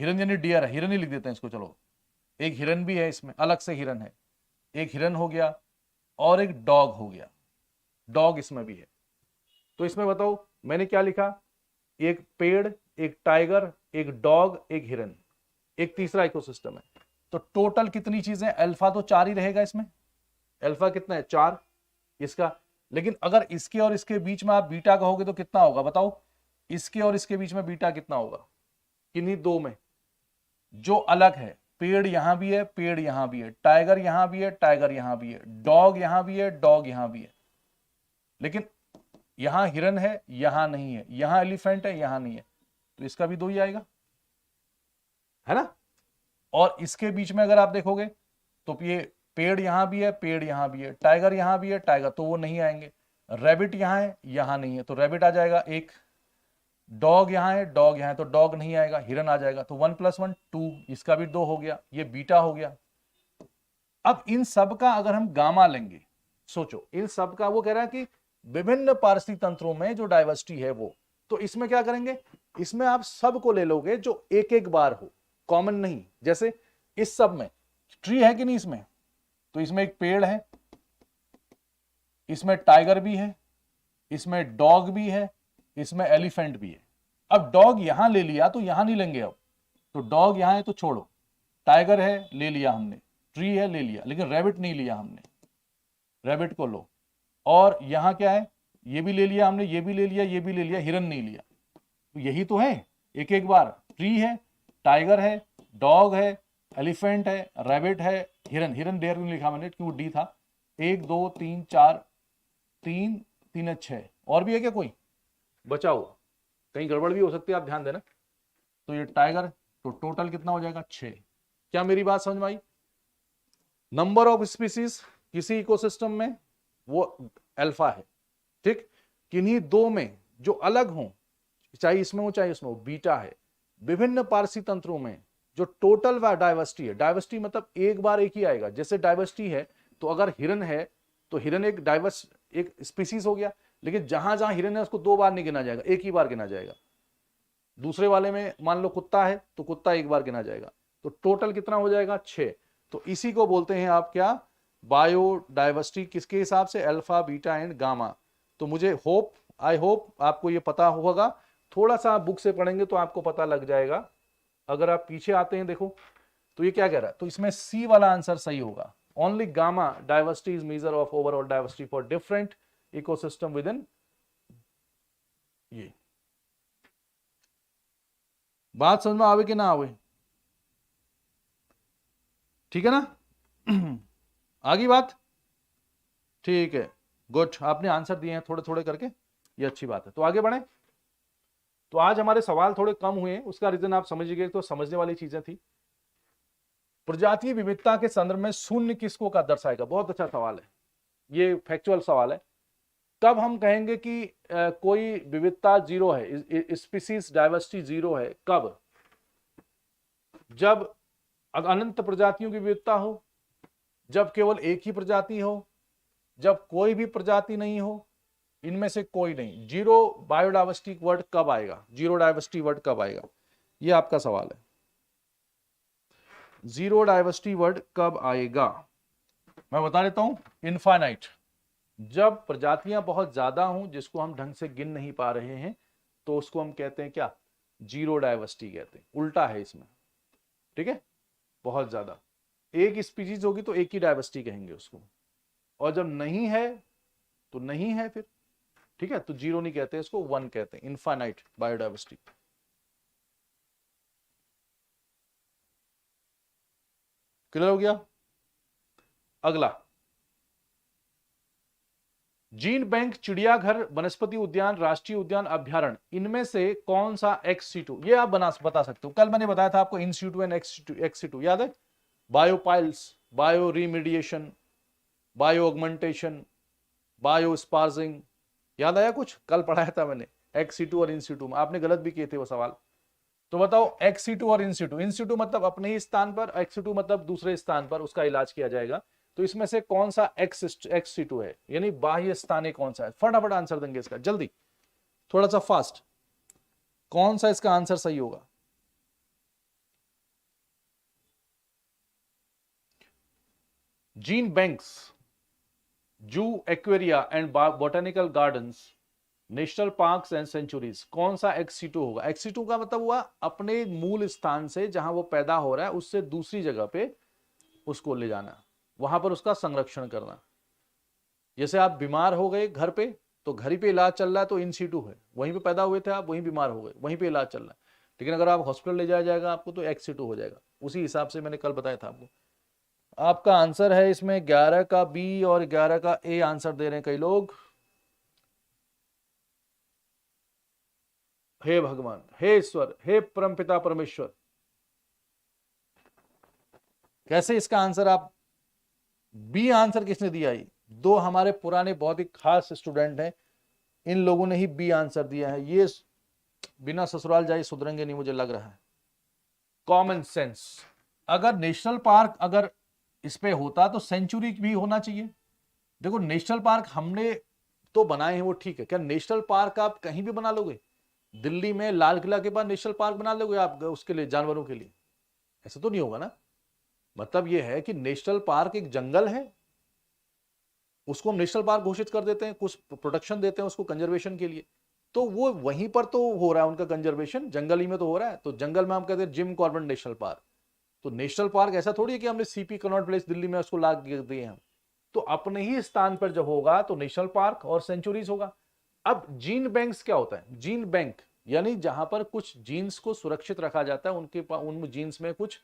हिरन यानी डियर है, हिरन ही लिख देते हैं इसको, चलो। एक हिरन भी है इसमें, अलग से हिरन है, एक हिरन हो गया और एक डॉग हो गया, डॉग इसमें भी है। तो इसमें बताओ मैंने क्या लिखा, एक पेड़, एक टाइगर, एक डॉग, एक हिरन, एक तीसरा इकोसिस्टम है। तो टोटल कितनी चीजें? अल्फा तो 4 ही रहेगा इसमें। अल्फा कितना है? 4 इसका। लेकिन अगर इसके और इसके बीच में आप बीटा कहोगे तो कितना होगा बताओ? इसके और इसके बीच में बीटा कितना होगा? किन्हीं दो में जो अलग है, पेड़ यहां भी है, पेड़ यहां भी है, टाइगर यहां भी है, टाइगर यहां भी है, डॉग यहां भी है, डॉग यहां भी है। लेकिन यहां हिरन है, यहां नहीं है, यहां एलिफेंट है, यहां नहीं है, तो इसका भी 2 ही आएगा, है ना? और इसके बीच में अगर आप देखोगे तो ये पेड़ यहां भी है, पेड़ यहां भी है, टाइगर यहां भी है, टाइगर, तो वो नहीं आएंगे। रैबिट यहां है, यहां नहीं है, तो रैबिट आ जाएगा एक। डॉग यहां है, डॉग यहां है, तो डॉग नहीं आएगा, हिरन आ जाएगा। तो 1 + 1 2, इसका भी 2 हो गया, ये बीटा हो गया। अब इन सब का अगर हम गामा लेंगे, सोचो इन सब का, वो कह रहा है कि विभिन्न पारिस्थितिक तंत्रों में जो डायवर्सिटी है वो, तो इसमें क्या करेंगे, इसमें आप सब को ले लोगे जो एक एक बार हो, कॉमन नहीं। जैसे इस सब में ट्री है कि नहीं इसमें, तो इसमें एक पेड़ है, इसमें टाइगर भी है, इसमें डॉग भी है, इसमें एलिफेंट भी है। अब डॉग यहां ले लिया तो यहां नहीं लेंगे, अब तो डॉग यहां है तो छोड़ो, टाइगर है ले लिया हमने, ट्री है ले लिया, लेकिन रैबिट नहीं लिया हमने, रैबिट को लो। और यहां क्या है, ये भी ले लिया हमने, ये भी ले लिया, ये भी ले लिया, हिरन नहीं लिया। तो यही तो है, एक एक बार ट्री है, टाइगर है, डॉग है, एलिफेंट है, रैबिट है, हिरन। हिरन देर नहीं लिखा मैंने क्यों, डी था। 1 2 3 4, 3 3 6, और भी है क्या कोई बचा हुआ? कहीं गड़बड़ भी हो सकती है, आप ध्यान देना। तो ये टाइगर, तो टोटल कितना हो जाएगा? 6। क्या मेरी बात समझ में आई? नंबर ऑफ स्पीसीज किसी इकोसिस्टम में वो अल्फा है, ठीक। किन्हीं दो में जो अलग हों, चाहे इसमें हो चाहे इसमें हो, बीटा है। विभिन्न पारसी तंत्रों में जो टोटल डायवर्सिटी है, डायवर्सिटी मतलब एक बार एक ही आएगा। जैसे डायवर्सिटी है तो अगर हिरन है तो हिरन एक डाइवर्स, एक स्पीसीज हो गया, लेकिन जहां जहां हिरन है उसको 2 बार नहीं गिना जाएगा, एक ही बार गिना जाएगा। दूसरे वाले में मान लो कुत्ता है तो कुत्ता एक बार गिना जाएगा। तो टोटल कितना हो जाएगा? 6। तो इसी को बोलते हैं आप क्या, बायोडाइवर्सिटी। किसके हिसाब से? Alpha, beta and gamma. तो मुझे आई होप आपको ये पता होगा। थोड़ा सा बुक से पढ़ेंगे तो आपको पता लग जाएगा। अगर आप पीछे आते हैं देखो, तो ये क्या कह रहा है, तो इसमें सी वाला आंसर सही होगा। Only gamma diversity is major of overall diversity for different ecosystem with in. ये बात समझ में आवे कि ना आवे? ठीक है ना? आगे बात, ठीक है। गुड, आपने आंसर दिए हैं थोड़े थोड़े करके, ये अच्छी बात है। तो आगे बढ़े। तो आज हमारे सवाल थोड़े कम हुए, उसका रीजन आप समझ गए, तो समझने वाली चीजें थी। प्रजातीय विविधता के संदर्भ में शून्य किसको का दर्शाएगा? बहुत अच्छा सवाल है, ये फैक्चुअल सवाल है। कब हम कहेंगे कि कोई विविधता जीरो है, स्पीसीज डाइवर्सिटी जीरो है? कब? जब अनंत प्रजातियों की विविधता हो, जब केवल एक ही प्रजाति हो, जब कोई भी प्रजाति नहीं हो, इनमें से कोई नहीं। जीरो बायोडाइवर्सिटी वर्ड कब आएगा? जीरो डाइवर्सिटी वर्ड कब आएगा? ये आपका सवाल है, जीरो डाइवर्सिटी वर्ड कब आएगा? मैं बता देता हूं, इनफाइनाइट। जब प्रजातियां बहुत ज्यादा हों जिसको हम ढंग से गिन नहीं पा रहे हैं, तो उसको हम कहते हैं क्या? जीरो डाइवर्सिटी कहते हैं। उल्टा है इसमें, ठीक है? बहुत ज्यादा एक स्पीशीज होगी तो एक ही डाइवर्सिटी कहेंगे उसको, और जब नहीं है तो नहीं है फिर, ठीक है? तो जीरो नहीं कहते, इसको वन कहते हैं, इनफाइनाइट बायोडाइवर्सिटी। क्लियर हो गया? अगला, जीन बैंक, चिड़ियाघर, वनस्पति उद्यान, राष्ट्रीय उद्यान, अभ्यारण्य, इनमें से कौन सा एक्स-सी2? ये आप बता सकते हो। कल मैंने बताया था आपको इन-सी2 एंड एक्स-सी2, याद है? बायोपाइल्स, बायो रिमीडिएशन, बायो ऑगमेंटेशन, बायो स्पार्जिंग, याद आया कुछ? कल पढ़ाया था मैंने एक्स-सी2 और इन-सी2 में, आपने गलत भी किए थे वो सवाल। तो बताओ एक्स-सी2 और इन-सी2, इन-सी2 मतलब अपने ही स्थान पर, एक्स-सी2 मतलब दूसरे स्थान पर उसका इलाज किया जाएगा। तो इसमें से कौन सा एक्स-सी2 है, यानी बाह्य स्थानीय कौन सा है? फटाफट आंसर देंगे इसका, जल्दी, थोड़ा सा फास्ट। कौन सा इसका आंसर सही होगा? Gene banks, zoo, aquaria and botanical gardens, national parks and sanctuaries, कौन सा एक्स-सी2 होगा? एक्स-सी2 का मतलब हुआ अपने मूल स्थान से, जहां वो पैदा हो रहा है, उससे दूसरी जगह पे उसको ले जाना, वहां पर उसका संरक्षण करना। जैसे आप बीमार हो गए घर पे, तो घर ही पे इलाज चल रहा है, तो इन-सी2 है, वहीं पे पैदा हुए थे आप, वहीं बीमार हो गए, वहीं पे इलाज चल रहा है। लेकिन अगर आप हॉस्पिटल ले जाया जाएगा आपको, तो एक्स-सी2 हो जाएगा। उसी हिसाब से मैंने कल बताया था आपको। आपका आंसर है इसमें 11 का बी और 11 का ए आंसर दे रहे हैं कई लोग। हे भगवान, हे ईश्वर, हे परमपिता परमेश्वर, कैसे इसका आंसर आप बी आंसर किसने दिया? ही दो हमारे पुराने बहुत ही खास स्टूडेंट हैं, इन लोगों ने ही बी आंसर दिया है। ये बिना ससुराल जाए सुधरेंगे नहीं, मुझे लग रहा है। कॉमन सेंस, अगर नेशनल पार्क अगर इस पे होता तो सेंचुरी भी होना चाहिए। देखो नेशनल पार्क हमने तो बनाए हैं वो ठीक है, क्या नेशनल पार्क आप कहीं भी बना लोगे? दिल्ली में लाल किला के पास नेशनल पार्क बना लोगे आप उसके लिए, जानवरों के लिए? ऐसा तो नहीं होगा ना। मतलब ये है कि नेशनल पार्क एक जंगल है, उसको हम नेशनल पार्क घोषित कर देते हैं, कुछ प्रोटेक्शन देते हैं उसको कंजर्वेशन के लिए, तो वो वहीं पर तो हो रहा है उनका कंजर्वेशन, जंगल ही में तो हो रहा है। तो जंगल में हम कहते हैं जिम कॉर्बेट नेशनल पार्क। तो नेशनल पार्क ऐसा थोड़ी है कि हमने सीपी कनॉट प्लेस दिल्ली में उसको लाग दिए हम। तो अपने ही स्थान पर जब होगा तो नेशनल पार्क और सेंचुरीज होगा। अब जीन बैंक्स क्या होता है? जीन बैंक यानी जहां पर कुछ जीन्स को सुरक्षित रखा जाता है, उन जीन्स में कुछ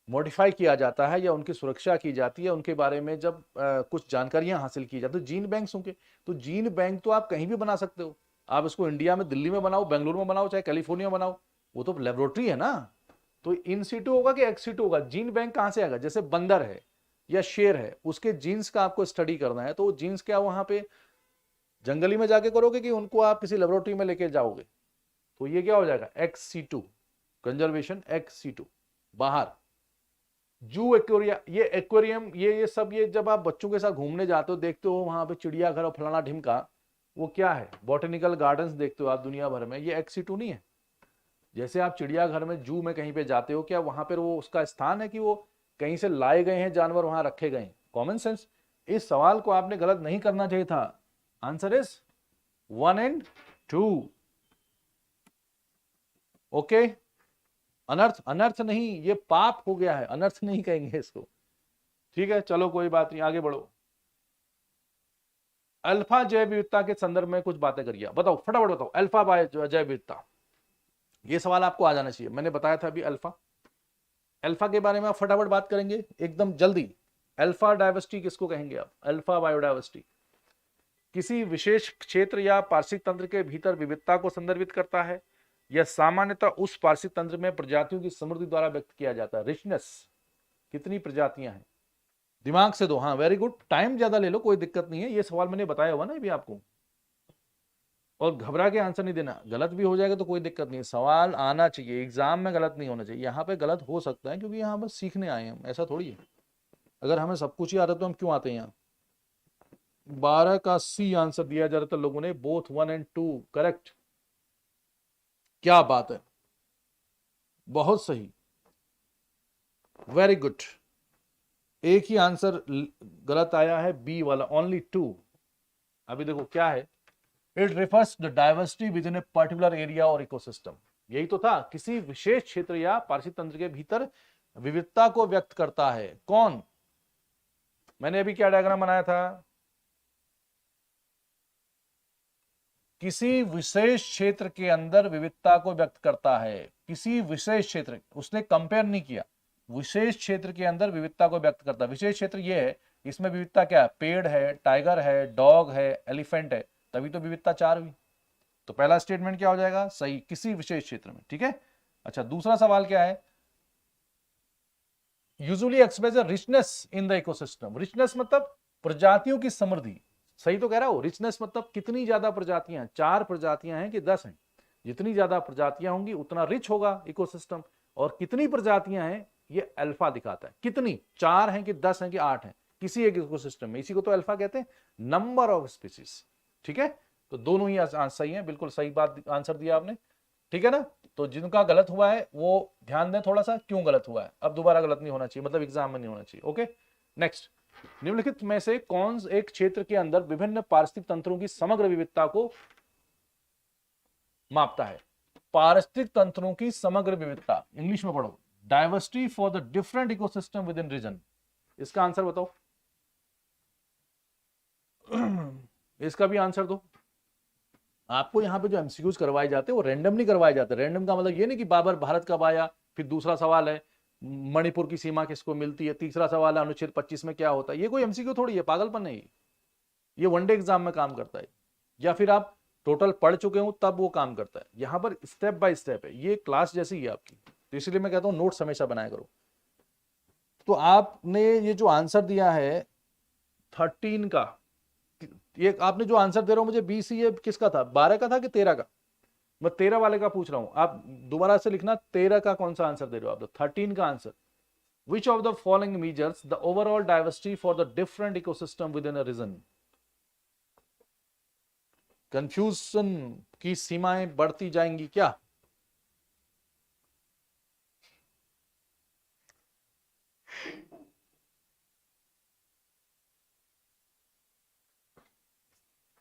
मॉडिफाई किया जाता है या उनकी सुरक्षा की जाती है, उनके बारे में जब कुछ जानकारियां हासिल की जाती है, तो जीन बैंक्स होंगे। तो जीन बैंक तो आप कहीं भी बना सकते हो, आप इसको इंडिया में दिल्ली में बनाओ, बेंगलुरु में बनाओ, चाहे कैलिफोर्निया में बनाओ, वो तो लेबोरेटरी है ना। तो इन-सी2 होगा कि एक्स-सी2 होगा? जीन बैंक कहां से आएगा? जैसे बंदर है या शेर है, उसके जीन्स का आपको स्टडी करना है, तो जीन्स क्या वहां पे जंगली में जाके करोगे कि उनको आप किसी लेबोरेटरी में लेके जाओगे? तो ये क्या हो जाएगा? एक्स-सी2, कंजर्वेशन एक्स-सी2 बाहर। जू, एक्वेरिया, ये एक्वेरियम, ये सब, ये जब आप बच्चों के साथ घूमने जाते हो, देखते हो वहां पे चिड़ियाघर और फलाना ढिमका, वो क्या है? बॉटेनिकल गार्डन्स देखते हो आप दुनिया भर में, ये एक्स-सी2 नहीं है। जैसे आप चिड़ियाघर में, जू में कहीं पे जाते हो, क्या वहां पर वो उसका स्थान है कि वो कहीं से लाए गए हैं जानवर, वहां रखे गए हैं? Common sense. इस सवाल को आपने गलत नहीं करना चाहिए था। Answer is 1 and 2। ओके, अनर्थ, अनर्थ नहीं, ये पाप हो गया है, अनर्थ नहीं कहेंगे इसको। ठीक है, चलो कोई बात नहीं, आगे बढ़ो। अल्फा जैव विविधता के संदर्भ में कुछ बातें करिए, बताओ फटाफट बताओ। अल्फा जैव विविधता, ये सवाल आपको आ जाना चाहिए। मैंने बताया था अभी अल्फा, अल्फा के बारे में आप फटाफट बात करेंगे एकदम जल्दी। अल्फा डाइवर्सिटी किसको कहेंगे आप? Alpha biodiversity. किसी विशेष क्षेत्र या पार्श्विक तंत्र के भीतर विविधता को संदर्भित करता है। यह सामान्यतः उस पार्श्विक तंत्र में प्रजातियों की समृद्धि द्वारा व्यक्त किया जाता है। रिचनेस, कितनी प्रजातियां हैं, दिमाग से दो। हाँ वेरी गुड, टाइम ज्यादा ले लो, कोई दिक्कत नहीं है, ये सवाल मैंने बताया हुआ ना अभी आपको। और घबरा के आंसर नहीं देना, गलत भी हो जाएगा तो कोई दिक्कत नहीं है, सवाल आना चाहिए, एग्जाम में गलत नहीं होना चाहिए। यहाँ पे गलत हो सकता है क्योंकि यहाँ पर सीखने आए हैं हम, ऐसा थोड़ी है। अगर हमें सब कुछ ही आता तो हम क्यों आते हैं यहाँ। 12 का सी आंसर दिया जा रहा था लोगों ने, बोथ 1 और 2 करेक्ट। क्या बात है, बहुत सही, वेरी गुड। एक ही आंसर गलत आया है, बी वाला, ओनली 2। अभी देखो क्या है, it refers the diversity with in a particular area और इकोसिस्टम। यही तो था, किसी विशेष क्षेत्र या पार्श्विक तंत्र के भीतर विविधता को व्यक्त करता है। कौन, मैंने अभी क्या डायग्राम बनाया था, किसी विशेष क्षेत्र के अंदर विविधता को व्यक्त करता है। किसी विशेष क्षेत्र, उसने कंपेयर नहीं किया, विशेष क्षेत्र के अंदर विविधता को व्यक्त करता है। विशेष क्षेत्र ये है, इसमें विविधता क्या है, पेड़ है, टाइगर है, डॉग है, एलिफेंट है, तभी तो विविधता 4 हुई। तो पहला स्टेटमेंट क्या हो जाएगा, सही, किसी विशेष क्षेत्र में। ठीक है, अच्छा दूसरा सवाल क्या है, usually express richness in the ecosystem. Richness मतलब प्रजातियों की समृद्धि, सही तो कह रहा हूं। रिचनेस मतलब कितनी ज्यादा प्रजातियां हैं, 4 प्रजातियां हैं कि 10 हैं। जितनी ज्यादा प्रजातियां होंगी उतना रिच होगा इकोसिस्टम। और कितनी प्रजातियां हैं ये अल्फा दिखाता है, कितनी, 4 हैं कि 10 हैं कि 8 हैं किसी एक इकोसिस्टम में, इसी को तो अल्फा कहते हैं, नंबर ऑफ स्पीसीज। ठीक है, तो दोनों ही सही है, बिल्कुल सही बात आंसर दिया आपने। ठीक है ना, तो जिनका गलत हुआ है वो ध्यान दें थोड़ा सा, क्यों गलत हुआ है, अब दोबारा गलत नहीं होना चाहिए, मतलब एग्जाम में नहीं होना चाहिए। ओके नेक्स्ट, निम्नलिखित में से कौन एक क्षेत्र के अंदर विभिन्न पारिस्थितिक तंत्रों की समग्र विविधता को मापता है। पारिस्थितिक तंत्रों की समग्र विविधता, इंग्लिश में पढ़ो, diversity for the different ecosystem within region. इसका आंसर बताओ, इसका भी आंसर दो। आपको यहाँ पे जो एमसीक्यूज करवाए जाते हैं वो रैंडम नहीं करवाए जाते। रैंडम का मतलब ये नहीं कि बाबर भारत कब आया, फिर दूसरा सवाल है मणिपुर की सीमा किसको मिलती है, तीसरा सवाल है अनुच्छेद 25 में क्या होता है। ये कोई एमसीक्यू थोड़ी है, पागलपन नहीं, ये वनडे एग्जाम में काम करता है, या फिर आप टोटल पढ़ चुके हो तब वो काम करता है। यहाँ पर स्टेप बाय स्टेप है, ये क्लास जैसी है आपकी, तो इसलिए मैं कहता हूँ नोट्स हमेशा बनाया करो। तो आपने ये जो आंसर दिया है 13 का, ये आपने जो आंसर दे रहा हूं मुझे BC, ये किसका था, 12 का था कि 13 का, मैं 13 वाले का पूछ रहा हूं, आप दोबारा से लिखना 13 का कौन सा आंसर दे रहे हो आप। 13 का answer, which of the following measures the overall diversity for the different ecosystem within a region. Confusion की सीमाएं बढ़ती जाएंगी क्या।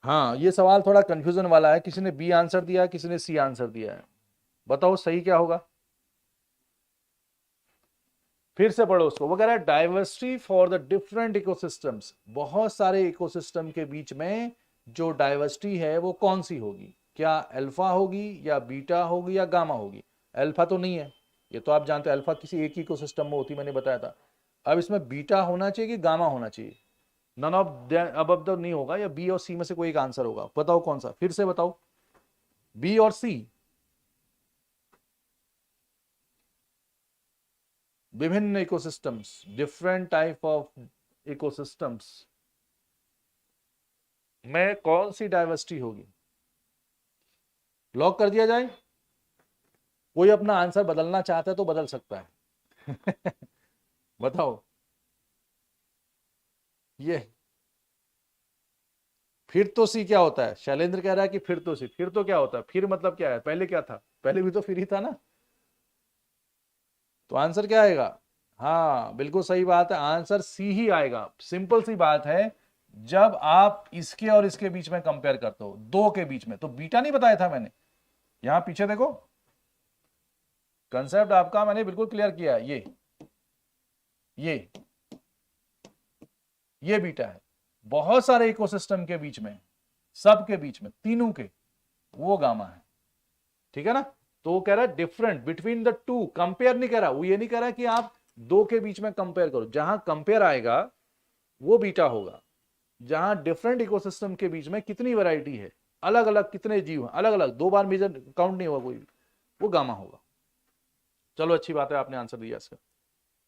हाँ ये सवाल थोड़ा कंफ्यूजन वाला है, किसी ने बी आंसर दिया है, किसी ने सी आंसर दिया है, बताओ सही क्या होगा। फिर से पढ़ो उसको, वो कह रहा है diversity for the different ecosystems, बहुत सारे इकोसिस्टम के बीच में जो डाइवर्सिटी है वो कौन सी होगी, क्या अल्फा होगी या बीटा होगी या गामा होगी। अल्फा तो नहीं है, ये तो आप जानते हैं, अल्फा किसी एक इकोसिस्टम में होती, मैंने बताया था। अब इसमें बीटा होना चाहिए कि गामा होना चाहिए, नन ऑफ अब द नहीं होगा, या बी और सी में से कोई एक आंसर होगा, बताओ कौन सा, फिर से बताओ, बी और सी। विभिन्न ecosystems, different type of ecosystems में कौन सी डाइवर्सिटी होगी, लॉक कर दिया जाए। कोई अपना आंसर बदलना चाहता है तो बदल सकता है बताओ, ये फिर तो सी क्या होता है, शैलेंद्र कह रहा है कि फिर तो सी, फिर तो क्या होता है, फिर मतलब क्या है, पहले क्या था, पहले भी तो फिर ही था ना, तो आंसर क्या आएगा। हाँ बिल्कुल सही बात है, आंसर सी ही आएगा। सिंपल सी बात है, जब आप इसके और इसके बीच में कंपेयर करते हो, दो के बीच में, तो बीटा नहीं बताया था मैंने, यहां पीछे देखो, कंसेप्ट आपका मैंने बिल्कुल क्लियर किया है। ये बीटा है, बहुत सारे इकोसिस्टम के बीच में, सब के बीच में, तीनों के, वो गामा है। ठीक है ना, तो वो कह रहा है different between the two, compare नहीं कह रहा, वो ये नहीं कह रहा कि आप दो के बीच में कंपेयर करो, जहां कंपेयर आएगा वो बीटा होगा, जहां डिफरेंट इकोसिस्टम के बीच में कितनी वैरायटी है, अलग अलग कितने जीव हैं, अलग अलग, 2 बार मेजर काउंट नहीं होगा कोई भी, वो गामा होगा। चलो अच्छी बात है, आपने आंसर दिया इसका।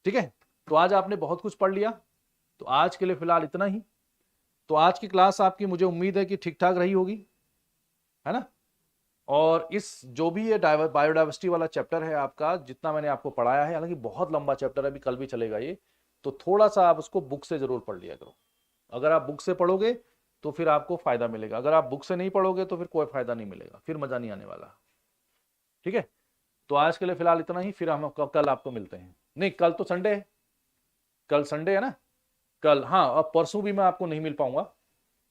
ठीक है, तो आज आपने बहुत कुछ पढ़ लिया, तो आज के लिए फिलहाल इतना ही। तो आज की क्लास आपकी मुझे उम्मीद है कि ठीक ठाक रही होगी, है ना। और इस जो भी ये बायोडाइवर्सिटी वाला चैप्टर है आपका, जितना मैंने आपको पढ़ाया है, हालांकि बहुत लंबा चैप्टर है, अभी कल भी चलेगा ये, तो थोड़ा सा आप उसको बुक से जरूर पढ़ लिया करो। अगर आप बुक से पढ़ोगे तो फिर आपको फायदा मिलेगा, अगर आप बुक से नहीं पढ़ोगे तो फिर कोई फायदा नहीं मिलेगा, फिर मजा नहीं आने वाला। ठीक है, तो आज के लिए फिलहाल इतना ही, फिर हम कल आपको मिलते हैं। नहीं, कल तो संडे है, कल संडे है ना। कल, हाँ, अब परसों भी मैं आपको नहीं मिल पाऊंगा,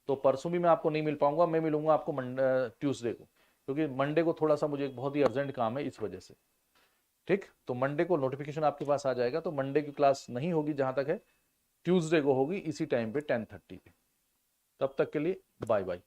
तो परसों भी मैं आपको नहीं मिल पाऊंगा, मैं मिलूंगा आपको ट्यूसडे को, क्योंकि मंडे को थोड़ा सा मुझे एक बहुत ही अर्जेंट काम है इस वजह से। ठीक, तो मंडे को नोटिफिकेशन आपके पास आ जाएगा, तो मंडे की क्लास नहीं होगी जहां तक है, ट्यूसडे को होगी इसी टाइम पे 10:30 पे। तब तक के लिए बाय बाय।